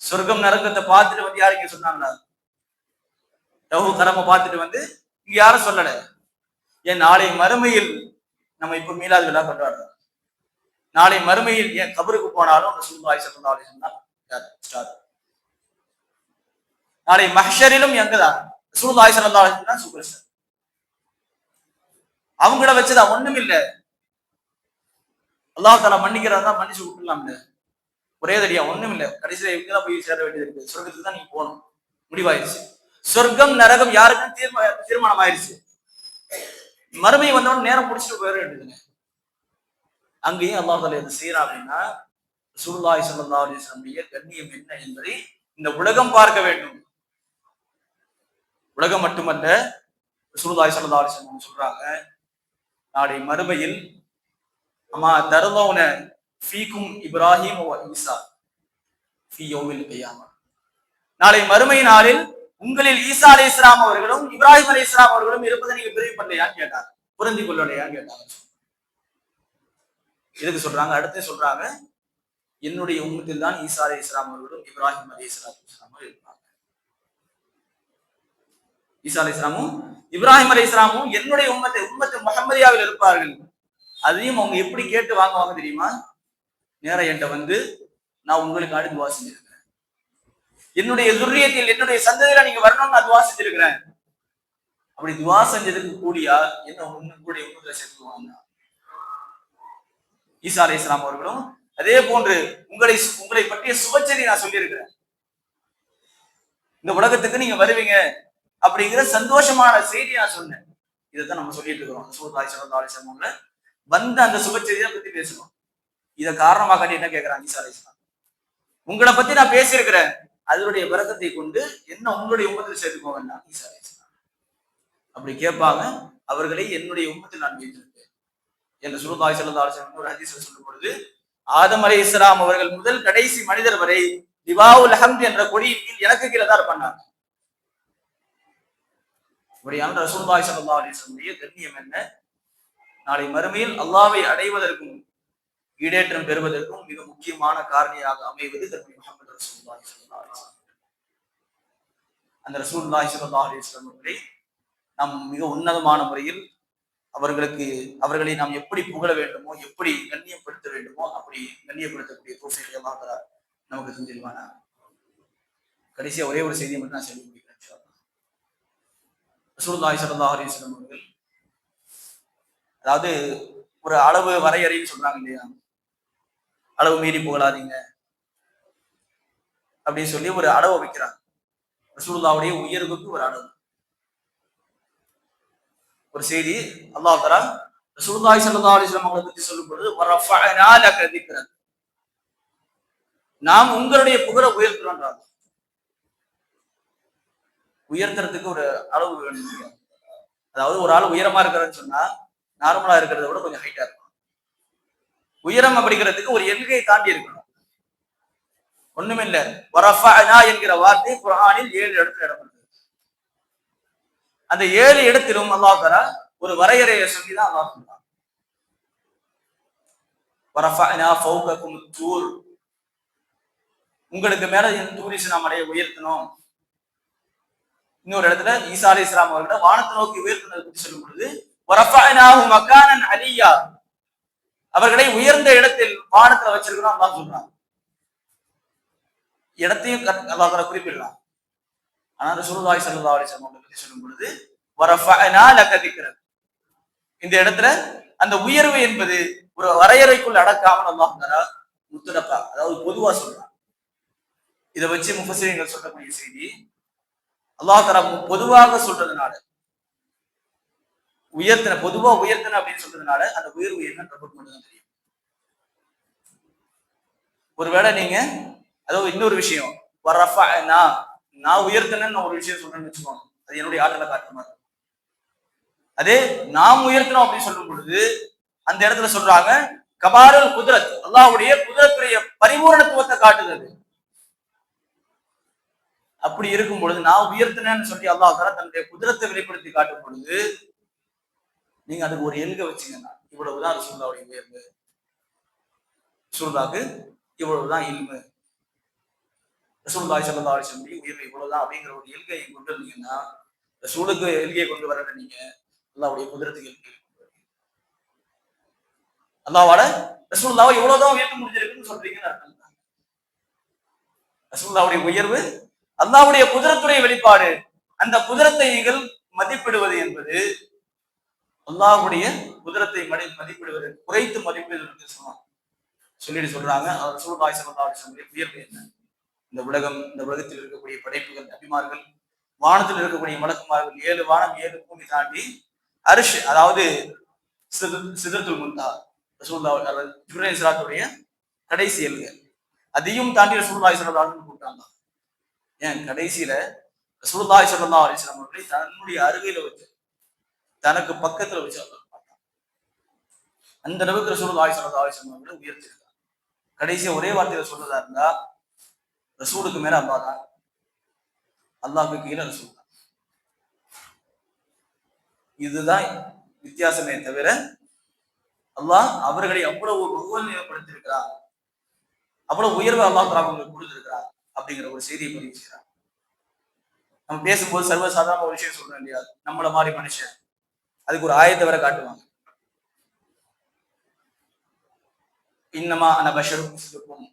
சொர்க்கம் நரகத்தை பார்த்துட்டு வந்து யாரும் இங்க சொன்னாங்களா? லஹு கரம பார்த்துட்டு வந்து இங்க யாரும் சொல்லல. ஏன் நாளை மறுமையில் நம்ம இப்ப மீலாது விழா கொண்டாடுறோம். நாளை மறுமையில் ஏன் கபருக்கு போனாலும் ரசூலுல்லாஹி ஸல்லல்லாஹு அலைஹி வஸல்லம் நாளை மஹ்ஷரிலும் எங்கதான் ரசூலுல்லாஹி ஸல்லல்லாஹு அலைஹி வஸல்லம் சூப்பர் ஸ்டார். அவங்கள வச்சுதான் ஒண்ணும் இல்லை. அல்லாஹ் தஆலா மன்னிக்கிறதா மன்னிச்சு விட்டுலாம்ல, ஒரே தடியா ஒண்ணும் இல்லை. கடைசியில இவங்கதான் போய் சேர வேண்டியது இருக்கு. சொர்க்கத்துக்கு தான் நீங்க போகணும், முடிவாயிருச்சு. சொர்க்கம் நரகம் யாருக்கும் தீர்மானம் ஆயிருச்சு. மறுமை வந்தவன் நேரம் முடிச்சுட்டு போயிட வேண்டியதுங்க. அங்கேயும் அல்லாஹ் தஆலா எது செய்யறான் அப்படின்னா, ரசூலுல்லாஹி ஸல்லல்லாஹு அலைஹி வஸல்லம் கண்ணியம் என்ன என்பதை இந்த உலகம் பார்க்க வேண்டும். உலகம் மட்டுமல்ல, ரசூலுல்லாஹி ஸல்லல்லாஹு அலைஹி வஸல்லம் சொல்றாங்க, நாளை மறுமையில் அம்மா தர்லௌன ஃபீக்கும் இப்ராஹீம் வ ஈசா ஃபீ யௌமில் கியாமா, நாளை மறுமை நாளில் உங்களில் ஈசா அலைஹிஸ்ஸலாம் அவர்களும் இப்ராஹிம் அலைஹிஸ்ஸலாம் அவர்களும் இருப்பதை நீங்க பிரிவு பண்ணலையான்னு கேட்டாங்க, புரிந்து கொள்ளலையான்னு கேட்டாங்க. எதுக்கு சொல்றாங்க? அடுத்து சொல்றாங்க, என்னுடைய உம்மத்தில் தான் ஈசா அலைஹிஸ்ஸலாம் அவர்களும் இப்ராஹிம் அலைஹிஸ்ஸலாம் இருப்பாங்க. ஈசா அலைஹிஸ்ஸலாமும் இப்ராஹிம் அலைஹிஸ்ஸலாமும் என்னுடைய உம்மத்து முஹம்மதியாவில் இருப்பார்கள். அதையும் அவங்க எப்படி கேட்டு வாங்குவாங்க தெரியுமா? நேரம் என்கிட்ட வந்து, நான் உங்களுக்கு அடுத்து துவா செஞ்சிருக்கேன், என்னுடைய துர்ரியத்தில் என்னுடைய சந்ததியில நீங்க வரணும்னு நான் துவா செஞ்சிருக்கிறேன். அப்படி துவா செஞ்சதுக்கு கூடியா என்ன உங்களுடைய உண்மையில சேர்த்துவாங்க. ஈசா அலைஹிஸ்ஸலாம் அவர்களும் அதே போன்று உங்களை பற்றிய சுபச்செய்தி நான் சொல்லியிருக்கிறேன். இந்த உலகத்துக்கு நீங்க வருவீங்க அப்படிங்கிற சந்தோஷமான செய்தி நான் சொன்னேன். இதைத்தான் நம்ம சொல்லிட்டு இருக்கிறோம். ரசூலுல்லாஹி ஸல்லல்லாஹு அலைஹி வஸல்லம் வந்த அந்த சுபச்செய்தியை பத்தி பேசணும். இதை காரணமாக என்ன கேட்கிறாங்க ஈசா அலைஹிஸ்ஸலாம், உங்களை பத்தி நான் பேசியிருக்கிறேன், அதனுடைய பரக்கத்தை கொண்டு என்ன உங்களுடைய உம்மத்தில் சேர்த்துக்கோங்க ஈசா அலைஹிஸ்ஸலாம் அப்படி கேட்பாங்க. அவர்களை என்னுடைய உம்மத்தில் நான் வைத்திருப்பேன் என்று ரசூலுல்லாஹி ஸல்லல்லாஹு அலைஹி வஸல்லம் ஒரு ஹதீஸ்ல சொல்லும் பொழுது, ஆதம் அலைஹிஸ்ஸலாம் அவர்கள் முதல் கடைசி மனிதர் வரை லிவாவுல் ஹம்த் என்ற கொடியின் கீழ் எனக்கு கீழே தான் இருப்பாங்க. அப்படியான ரசூலுல்லாஹி ஸல்லல்லாஹு அலைஹி வஸல்லம் கண்ணியம் என்ன, நாளை மறுமையில் அல்லாஹ்வை அடைவதற்கும் ஈடேற்றம் பெறுவதற்கும் மிக முக்கியமான காரணியாக அமைவது கண்மணி முஹம்மது ரசூலுல்லாஹி ஸல்லல்லாஹு அலைஹி வஸல்லம். அந்த ரசூலுல்லாஹி ஸல்லல்லாஹு அலைஹி வஸல்லம் அவர்களை நாம் மிக உன்னதமான முறையில் அவர்களை நாம் எப்படி புகழ வேண்டுமோ, எப்படி கண்ணியப்படுத்த வேண்டுமோ அப்படி கண்ணியப்படுத்தக்கூடிய தௌஃபீக் அல்லாஹ் தஆலா நமக்கு செஞ்சிருவானா. கடைசியா ஒரே ஒரு செய்தியை மட்டும் நான் சொல்லி முடிக்கிறேன். ரசூலுல்லாஹி ஸல்லல்லாஹு அலைஹி வஸல்லம் அவர்கள் அதாவது ஒரு அளவு வரையறைன்னு சொல்றாங்க இல்லையா, அளவு மீறி புகழாதீங்க அப்படின்னு சொல்லி ஒரு அளவு வைக்கிறாங்க. ரசூலுல்லாஹ்வுடைய உயர்வுக்கு ஒரு அளவு. ஒரு செய்தி அல்லாஹ் தஆலா ரசூலுல்லாஹி ஸல்லல்லாஹு அலைஹி வஸல்லம் அவங்களை பற்றி சொல்லும் பொழுது, வரஃபஅனா லக திக்ரக், நாம் உங்களுடைய புகழை உயர்த்துறோம். உயர்த்துறதுக்கு ஒரு அளவு வேணும். அதாவது ஒரு ஆள் உயரமா இருக்கிறன்னு சொன்னா நார்மலா இருக்கிறத விட கொஞ்சம் ஹைட்டா இருக்கும். உயரம் அப்படிங்கிறதுக்கு ஒரு எல்கையை தாண்டி இருக்கணும். ஒண்ணுமே இல்ல, வரஃபஅனா என்கிற வார்த்தை குர்ஆனில் 7 இடத்துல இடம்பெறுது. அந்த 7 இடத்திலும் அல்லாஹ் தஆலா ஒரு வரையறையை சொல்லிதான் அல்லாஹ் சொல்றான். வரஃபஅனா ஃபௌககும் தூர், உங்களுக்கு மேல தூரிசு நாம் உயர்த்தணும். இன்னொரு இடத்துல ஈசா அலைஹிஸ்ஸலாம் அவர்களை வானத்தை நோக்கி உயர்த்தினதை பற்றி சொல்லும் பொழுது, வரஃபஅனாஹு மகானன் அலியா, அவர்களை உயர்ந்த இடத்தில் வானத்துல வச்சிருக்கிறோம் அல்லாஹ் சொல்றான். இடத்தையும் அல்லாஹ் தஆலா குறிப்பிடலாம். ஆனா ரசூலுல்லாஹி ஸல்லல்லாஹு அலைஹி வஸல்லம் பற்றி சொல்லும் பொழுது, வரஃபஅனா லக திக்ரக், இந்த இடத்துல அந்த உயர்வு என்பது ஒரு வரையறைக்குள் அடக்காமல் அல்லாஹ் தஆலா முத்தலகா, அதாவது பொதுவா சொல்றான். இதை வச்சு முஃபஸ்ஸிரீன்கள் சொல்லக்கூடிய செய்தி, அல்லாஹ் தஆலா பொதுவாக சொல்றதுனால பொதுவா உயர்த்தன அப்படின்னு சொல்றதுனால அந்த உயர்வு என்னன்னு மட்டும் தான் தெரியும். ஒருவேளை நீங்க அதாவது இன்னொரு விஷயம், வரஃபஅனா, நான் உயர்த்தனன்னு ஒரு விஷயம் சொல்றேன்னு வச்சுக்கோங்க, அது என்னுடைய ஆற்றலை காட்டுற மாதிரி. அதே நாம் உயர்த்தணும் அப்படின்னு சொல்லும் பொழுது அந்த இடத்துல சொல்றாங்க கபாருல் குத்ரத், அல்லாஹ்வுடைய குத்ரத்துடைய பரிபூரணத்துவத்தை காட்டுது. அப்படி இருக்கும் பொழுது நான் உயர்த்தினேன்னு சொல்லி அல்லாஹ் தஆலா தன்னுடைய குத்ரத்தை வெளிப்படுத்தி காட்டும் பொழுது நீங்க அதுக்கு ஒரு எல்கை வச்சீங்கன்னா, இவ்வளவுதான் ரசூலுல்லாஹ்வுடைய உயர்வு, ரசூலுல்லாஹ்க்கு இவ்வளவுதான் இல்மு, ரசூலுல்லாஹி ஸல்லல்லாஹு அலைஹி வஸல்லம் உயர்வு இவ்வளவுதான் அப்படிங்கிற ஒரு எல்கையை கொண்டு வந்தீங்கன்னா, ரசூலுக்கு எல்கையை கொண்டு வரல, நீங்க அல்லாஹ்வுடைய குத்ரத்துக்கு எல்கையை கொண்டு வரீங்க. அல்லாஹ்வால ரசூலுல்லாஹ்வை இவ்வளவுதான் உயர்த்த முடிஞ்சிருக்குன்னு சொல்றீங்கன்னு அர்த்தம். ரசூலுல்லாஹ்வுடைய உயர்வு அல்லாஹ்வுடைய குத்ரத்துடைய வெளிப்பாடு. அந்த குத்ரத்தை நீங்கள் மதிப்பிடுவது என்பது அல்லாஹ்வுடைய குத்ரத்தை மதிப்பிடுவது, குறைத்து மதிப்பிடுவதற்கு சமம் சொல்லிட்டு சொல்றாங்க. ரசூலுல்லாஹி ஸல்லல்லாஹு அலைஹி வஸல்லம் உயர்வு என்ன, இந்த உலகத்தில் இருக்கக்கூடிய படைப்புகள், நபிமார்கள், வானத்தில் இருக்கக்கூடிய மலக்குமார்கள், 7 வானம் 7 பூமி தாண்டி அர்ஷ், அதாவது சிதறத்துல் முன்தஹா, ரசூலுல்லாஹி ஜிப்ரீல் அலைஹிஸ்ஸலாத்துடைய கடைசி எல்கை, அதையும் தாண்டி ரசூலுல்லாஹி ஸல்லல்லாஹு அலைஹி வஸல்லம் கூப்பிட்டாங்க. ஏன் கடைசியில ரசூலுல்லாஹி ஸல்லல்லாஹு அலைஹி வஸல்லம் அவர்களை தன்னுடைய அருகில வச்சு, தனக்கு பக்கத்துல வச்சு அந்த அளவுக்கு ரசூலுல்லாஹி ஸல்லல்லாஹு அலைஹி வஸல்லம் அவர்களை உயர்த்திருக்காங்க. கடைசியா ஒரே வார்த்தையில சொல்றதா இருந்தா, ரசூலுக்கு மேல அல்லாஹ் தான், அல்லாஹ்வுக்கு கீழே ரசூல் தான். இதுதான் வித்தியாசமே தவிர அல்லாஹ் அவர்களை அவ்வளவு பகுவன்மைப்படுத்தியிருக்கிறார், அவ்வளவு உயர்வு அல்லாஹ் தஆலா அவங்களுக்கு கொடுத்திருக்கிறார் அப்படிங்கிற ஒரு செய்தியை பதிவு செய்யறாங்க. நம்ம பேசும்போது சர்வசாதாரண ஒரு விஷயம் சொல்றோம் இல்லையா, நம்மள மாதிரி மனுஷன், அதுக்கு ஒரு ஆயத்தை வரை காட்டுவாங்க. இன்னமா அன பஷரும் மிஸ்லுக்கும்,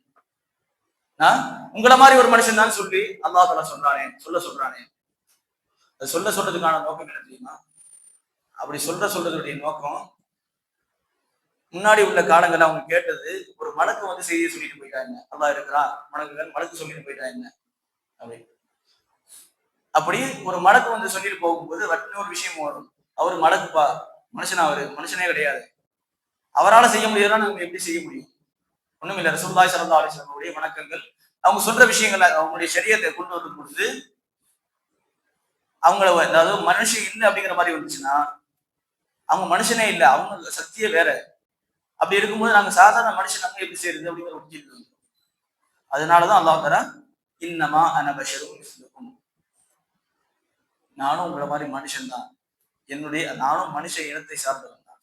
நான் உங்களை மாதிரி ஒரு மனுஷன் தான் சொல்லி அல்லாஹ் தஆலா சொல்றானே அது சொல்றதுக்கான நோக்கம் என்ன தெரியுமா? அப்படி சொல்றதுடைய நோக்கம், முன்னாடி உள்ள காலங்கள்ல அவங்க கேட்டது ஒரு மலக்கு வந்து செய்தியை சொல்லிட்டு போயிட்டாங்க, அல்லாஹ் இருக்கிறான், மலக்கு சொல்லிட்டு போயிட்டாங்க அப்படி. அப்படி ஒரு மலக்கு வந்து சொல்லிட்டு போகும்போது இன்னொரு விஷயம் வரும். அவரு மலக்குப்பா, மனுஷனே கிடையாது, அவரால் செய்ய முடியாதுன்னா நம்ம எப்படி செய்ய முடியும்? ஒண்ணும் இல்லை. ரசூலுல்லாஹி ஸல்லல்லாஹு அலைஹி வஸல்லம் உடைய வணக்கங்கள், அவங்க சொல்ற விஷயங்களை, அவங்களுடைய ஷரியத்தை கொண்டு வந்து பொழுது அவங்கள, அதாவது மனுஷன் இல்லை அப்படிங்கிற மாதிரி வந்துச்சுன்னா, அவங்க மனுஷனே இல்லை, அவங்க சக்தியே வேற. அப்படி இருக்கும்போது நாங்க சாதாரண மனுஷன் நம்ம எப்படி செய்யறது அப்படிங்கிற ஒரு கேள்வி வந்து, அதனாலதான் அல்லாஹ் தஆலா இன்னமா அன பஷரும் மிஸ்லுக்கும், நானும் உங்களை மாதிரி மனுஷன் தான், நானும் மனுஷ இனத்தை சார்ந்தவன் தான்,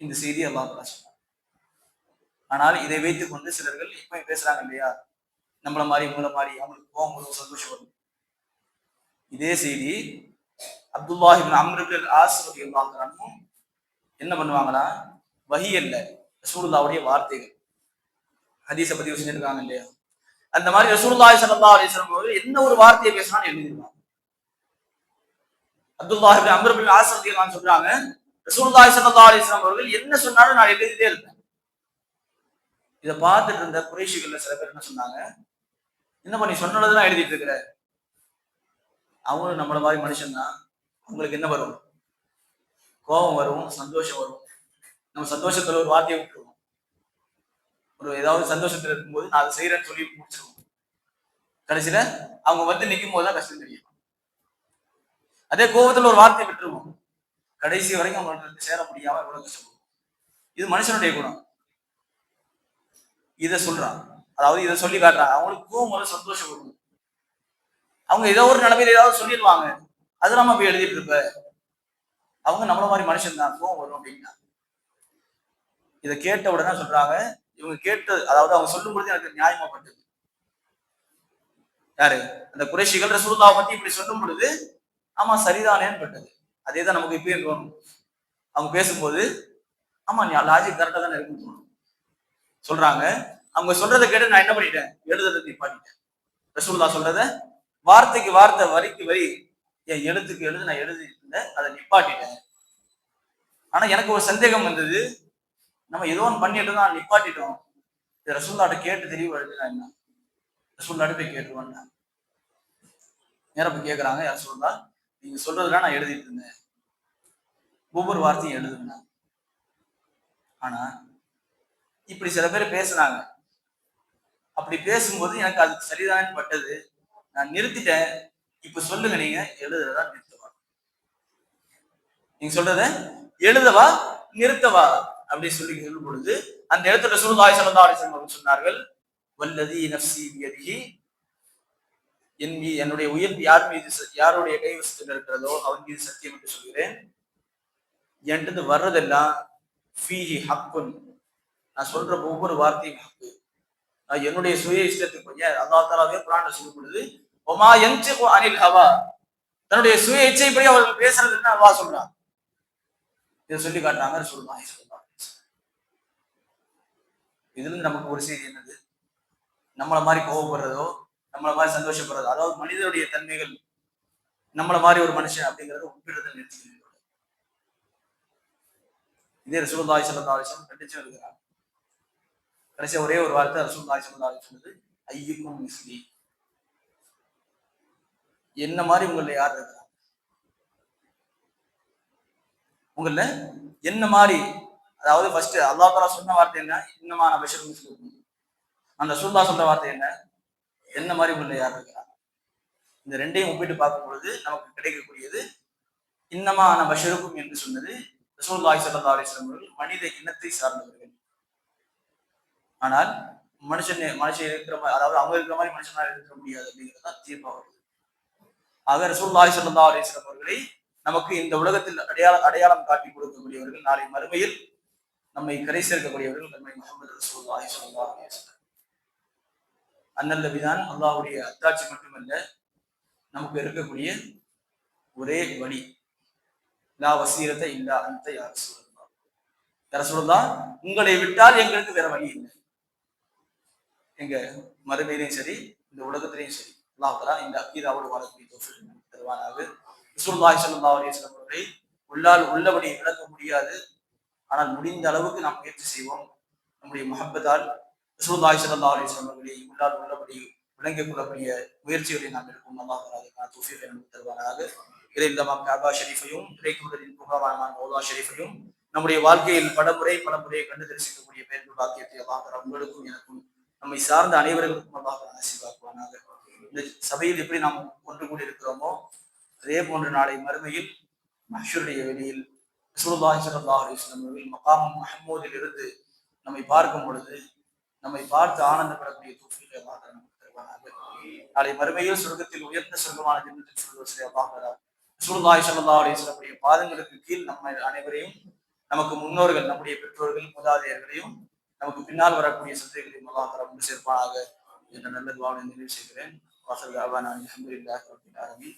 இந்த செய்தி அல்லாஹ் தஆலா சொன்னார். ஆனால் இதை வைத்துக் கொண்டு சிலர்கள் இப்ப பேசுறாங்க இல்லையா, நம்மள மாதிரி உங்களை மாதிரி, அவங்களுக்கு கோபம் வரும், சந்தோஷம் வரும். இதே செய்தி அப்துல்லாஹ் இப்னு அம்ர் இப்னு ஆஸ் ரலியல்லாஹு அன்ஹு என்ன பண்ணுவாங்களா, வஹி அல்ல, ரசூலுல்லாஹ்வுடைய வார்த்தைகள், ஹதீஸை பதிவு செஞ்சிருக்காங்க இல்லையா, அந்த மாதிரி ரசூலுல்லாஹி ஸல்லல்லாஹு அலைஹி வஸல்லம் அவர்கள் என்ன ஒரு வார்த்தையை பேசினாலும் எழுதிடுவாங்க. அப்துல்லாஹ் இப்னு அம்ர் இப்னு ஆஸ் ரலியல்லாஹு அன்ஹு சொல்றாங்க, ரசூலுல்லாஹி ஸல்லல்லாஹு அலைஹி வஸல்லம் அவர்கள் என்ன சொன்னாலும் நான் எழுதிட்டே இருப்பேன். இதை பார்த்துட்டு இருந்த குறைஷிகள்ல சில பேர் என்ன சொன்னாங்க, என்ன பண்ணி சொன்னதுதான் எழுதிட்டு இருக்கிற, அவங்களும் நம்மள மாதிரி மனுஷன் தான், அவங்களுக்கு என்ன வரும், கோபம் வரும், சந்தோஷம் வரும். நம்ம சந்தோஷத்துல ஒரு வார்த்தையை விட்டுருவோம், ஏதாவது சந்தோஷத்துல இருக்கும்போது நான் அதை செய்யறேன்னு சொல்லி முடிச்சிருவோம். கடைசியில அவங்க வந்து நிற்கும் போதுதான் கஷ்டம் தெரியும். அதே கோபத்துல ஒரு வார்த்தையை விட்டுருவோம், கடைசி வரைக்கும் அவங்களுக்கு சேர முடியாம எவ்வளவு கஷ்டப்படும். இது மனுஷனுடைய குணம். இதை சொல்றான், அதாவது இதை சொல்லி காட்டுறாங்க. அவங்களுக்கு கோபம் வரும், சந்தோஷம் வரும், அவங்க ஏதோ ஒரு நிலைமையில ஏதாவது சொல்லிடுவாங்க, அது நம்ம போய் எழுதிட்டு இருப்ப, அவங்க நம்மள மாதிரி மனுஷன் தான், கோபம் வரும் அப்படின்னா. இதை கேட்ட உடனே சொல்றாங்க, இவங்க அதாவது அவங்க சொல்லும் பொழுது எனக்கு நியாயமாப்பட்டது. யாரு? அந்த குறைஷிகள் ரசூலுல்லாஹ் பத்தி இப்படி சொல்லும் பொழுது ஆமா சரிதானேன்னு பட்டது. அதேதான் நமக்கு இப்பயும் தோணும். அவங்க பேசும்போது ஆமா லாஜிக் கரெக்டா தானே இருக்குன்னு தோணும். சொல்றாங்க, அவங்க சொல்றதை கேட்டு நான் என்ன பண்ணிட்டேன், எழுதுறதை நிப்பாட்டிட்டேன். ரசூலுல்லாஹ் சொல்றத வார்த்தைக்கு வார்த்தை, வரிக்கு வரி, என் எழுத்துக்கு எழுது நான் எழுதிட்டேன், அதை நிப்பாட்டிட்டேன். ஆனா எனக்கு ஒரு சந்தேகம் வந்தது, நம்ம ஏதோ ஒன்று பண்ணிட்டு தான் நிப்பாட்டிட்டோம், இதை ரசூலுல்லாஹ்ட்ட கேட்டு தெளிவு எழுதுனா என்ன, ரசூலுல்லாஹ்ட்ட போய் கேட்டுருவாங்க. நேரம் போய் கேட்கறாங்க, யார் ரசூலுல்லாஹ் நீங்க சொல்றதுலாம் நான் எழுதிட்டு இருந்தேன், ஒவ்வொரு வார்த்தையும் எழுதுனேன். ஆனா இப்படி சில பேர் பேசுனாங்க, அப்படி பேசும்போது எனக்கு அது சரிதான் பட்டது, நான் நிறுத்திட்டேன். இப்ப சொல்லுங்க, நீங்க எழுதுறதா நிறுத்தவா, நீங்க சொல்றத எழுதவா நிறுத்தவா அப்படி சொல்லி சொல்லும் பொழுது அந்த இடத்துல ரசூலுல்லாஹி ஸல்லல்லாஹு அலைஹி வஸல்லம் சொன்னார்கள், வல்லதி நஃப்ஸி பியதிஹி, என்னுடைய உயிர் யாருடைய கைவசத்தில் இருக்கிறதோ அவன் மீது சத்தியம் என்று சொல்கிறேன், என்கிட்ட வர்றதெல்லாம் ஃபீஹி ஹக்குன், நான் சொல்ற ஒவ்வொரு வார்த்தையும் ஹக்கு, நான் என்னுடைய சுய இஷ்டத்துக்கு அல்லாஹ் தஆலாவே குர்ஆன்ல சொல்லும் பொழுது வமா யன்திகு அனில் ஹவா, தன்னுடைய சுய இச்சைப்படி அவர்கள் பேசுறதுன்னு அல்லாஹ் சொல்றான். இதை சொல்லி காட்டுறாங்க ரசூலுல்லாஹி ஸல்லல்லாஹு அலைஹி வஸல்லம். இதுல நமக்கு ஒரு செய்தி என்னது, நம்மள மாதிரி கோவப்படுறதோ நம்மள மாதிரி சந்தோஷப்படுறதோ, அதாவது மனிதனுடைய தன்மைகள், நம்மள மாதிரி ஒரு மனுஷன் அப்படிங்கறத ஒப்பிடுறதை நிறுத்திக்கணும். இதே ரசூலுல்லாஹி ஸல்லல்லாஹு அலைஹி வஸல்லம் கண்டிச்சு இருக்கிறாங்க. கடைசியா ஒரே ஒரு வார்த்தை ரசூலுல்லாஹி ஸல்லல்லாஹு அலைஹி வஸல்லம் சொன்னது, ஐயுக்கும் மிஸ்லி, என்ன மாதிரி உங்கள யார் இருக்கிறாங்க, உங்கள என்ன மாதிரி, அதாவது ஃபர்ஸ்ட் அல்லாஹ் தஆலா சொன்ன வார்த்தை என்ன, இன்னமான பஷரும் மிஸ்லுக்கும், அந்த ரசூலுல்லாஹ் சொல்ற வார்த்தை என்ன மாதிரி உங்கள யார் இருக்கிறாங்க. இந்த ரெண்டையும் ஒப்பிட்டு பார்க்கும் பொழுது நமக்கு கிடைக்கக்கூடியது இன்னமான பஷருக்கும் என்று சொன்னது ரசூலுல்லாஹி ஸல்லல்லாஹு அலைஹி வஸல்லம் அவர்கள் மனித இனத்தை சார்ந்தவர்கள். ஆனால் மனுஷன் இருக்கிற மாதிரி, அதாவது அவங்க இருக்கிற மாதிரி மனுஷனால இருக்க முடியாது அப்படிங்கிறது தான் தீர்ப்பா வருது. ஆக ரசூலுல்லாஹி ஸல்லல்லாஹு அலைஹி வஸல்லம் அவர்களை நமக்கு இந்த உலகத்தில் அடையாளம் காட்டி கொடுக்கக்கூடியவர்கள், நாளை மறுமையில் நம்மை கரை சேர்க்கக்கூடியவர்கள் நம்மை முஹம்மது ரசூலுல்லாஹி ஸல்லல்லாஹு அலைஹி வஸல்லம். அண்ணல் நபிதான் அல்லாஹ்வுடைய அத்தாட்சி மட்டுமல்ல, நமக்கு இருக்கக்கூடிய ஒரே வழி. லா வசீரத்தை இல்லா அன்த யா ரசூலல்லாஹ், யா ரசூலல்லாஹ் உங்களை விட்டால் எங்களுக்கு வேற வழி இல்லை. எங்க மறுமையிலையும் சரி, இந்த உலகத்திலையும் சரி, அல்லாஹ் தஆலா இந்த அக்கீதாவோடு வாழக்கூடிய தௌஃபீக் தருவானாக. ரசூலுல்லாஹி ஸல்லல்லாஹு அலைஹி வஸல்லம் அவர்களை உள்ளால் உள்ளபடி விளக்க முடியாது. ஆனால் முடிந்த அளவுக்கு நாம் முயற்சி செய்வோம். நம்முடைய முஹப்பத்தால் ரசூலுல்லாஹி ஸல்லல்லாஹு அலைஹி வஸல்லம் அவர்களை உள்ளால் உள்ளபடி விளங்கிக் கொள்ளக்கூடிய முயற்சிகளை நாம் எடுக்கும். அல்லாஹ் தஆலா அதற்கான தௌஃபீக்கை நமக்கு தருவானாக. இறைந்தமாம் காபா ஷரீஃபையும் இறைத்தூதரின் புகழமான மௌலா ஷரீஃபையும் நம்முடைய வாழ்க்கையில் பல முறை கண்டு தரிசிக்கக்கூடிய பேருந்து பாக்கியத்தை அல்லாஹ் தஆலா உங்களுக்கும் எனக்கும் நம்மை சார்ந்த அனைவர்களுக்கும் அல்லாஹ் தஆலா நசீபாக்குவானாக. இந்த சபையில் எப்படி நாம் ஒன்று கூடி இருக்கிறோமோ அதே போன்ற நாளை மறுமையில் மஹ்ஷருடைய வெளியில் ரசூலுல்லாஹி ஸல்லல்லாஹு அலைஹி வஸல்லம் அவர்கள் மகாம் மஹமூதில் இருந்து நம்மை பார்க்கும் பொழுது நம்மை பார்த்து ஆனந்தப்படக்கூடிய தௌஃபீக்கை அல்லாஹ் தஆலா நமக்கு தருவானாக. நாளை மறுமையில் சொர்க்கத்தில் உயர்ந்த சொர்க்கமான ஜன்னத்துல் ஃபிர்தௌஸிலே அல்லாஹ் தஆலா ரசூலுல்லாஹி ஸல்லல்லாஹு அலைஹி வஸல்லம் பாதங்களுக்கு கீழ் நம்ம அனைவரையும், நமக்கு முன்னோர்கள், நம்முடைய பெற்றோர்கள், மூதாதையர்களையும், நமக்கு பின்னால் வரக்கூடிய சந்தைகளையும் அல்லாஹ் தஆலா ஒன்று சேர்ப்பானாக என்ற நல்ல துஆவை நிறைவு செய்கிறேன். வாஹிரு தஅவானா அல்ஹம்துலில்லாஹி ரப்பில் ஆலமீன்.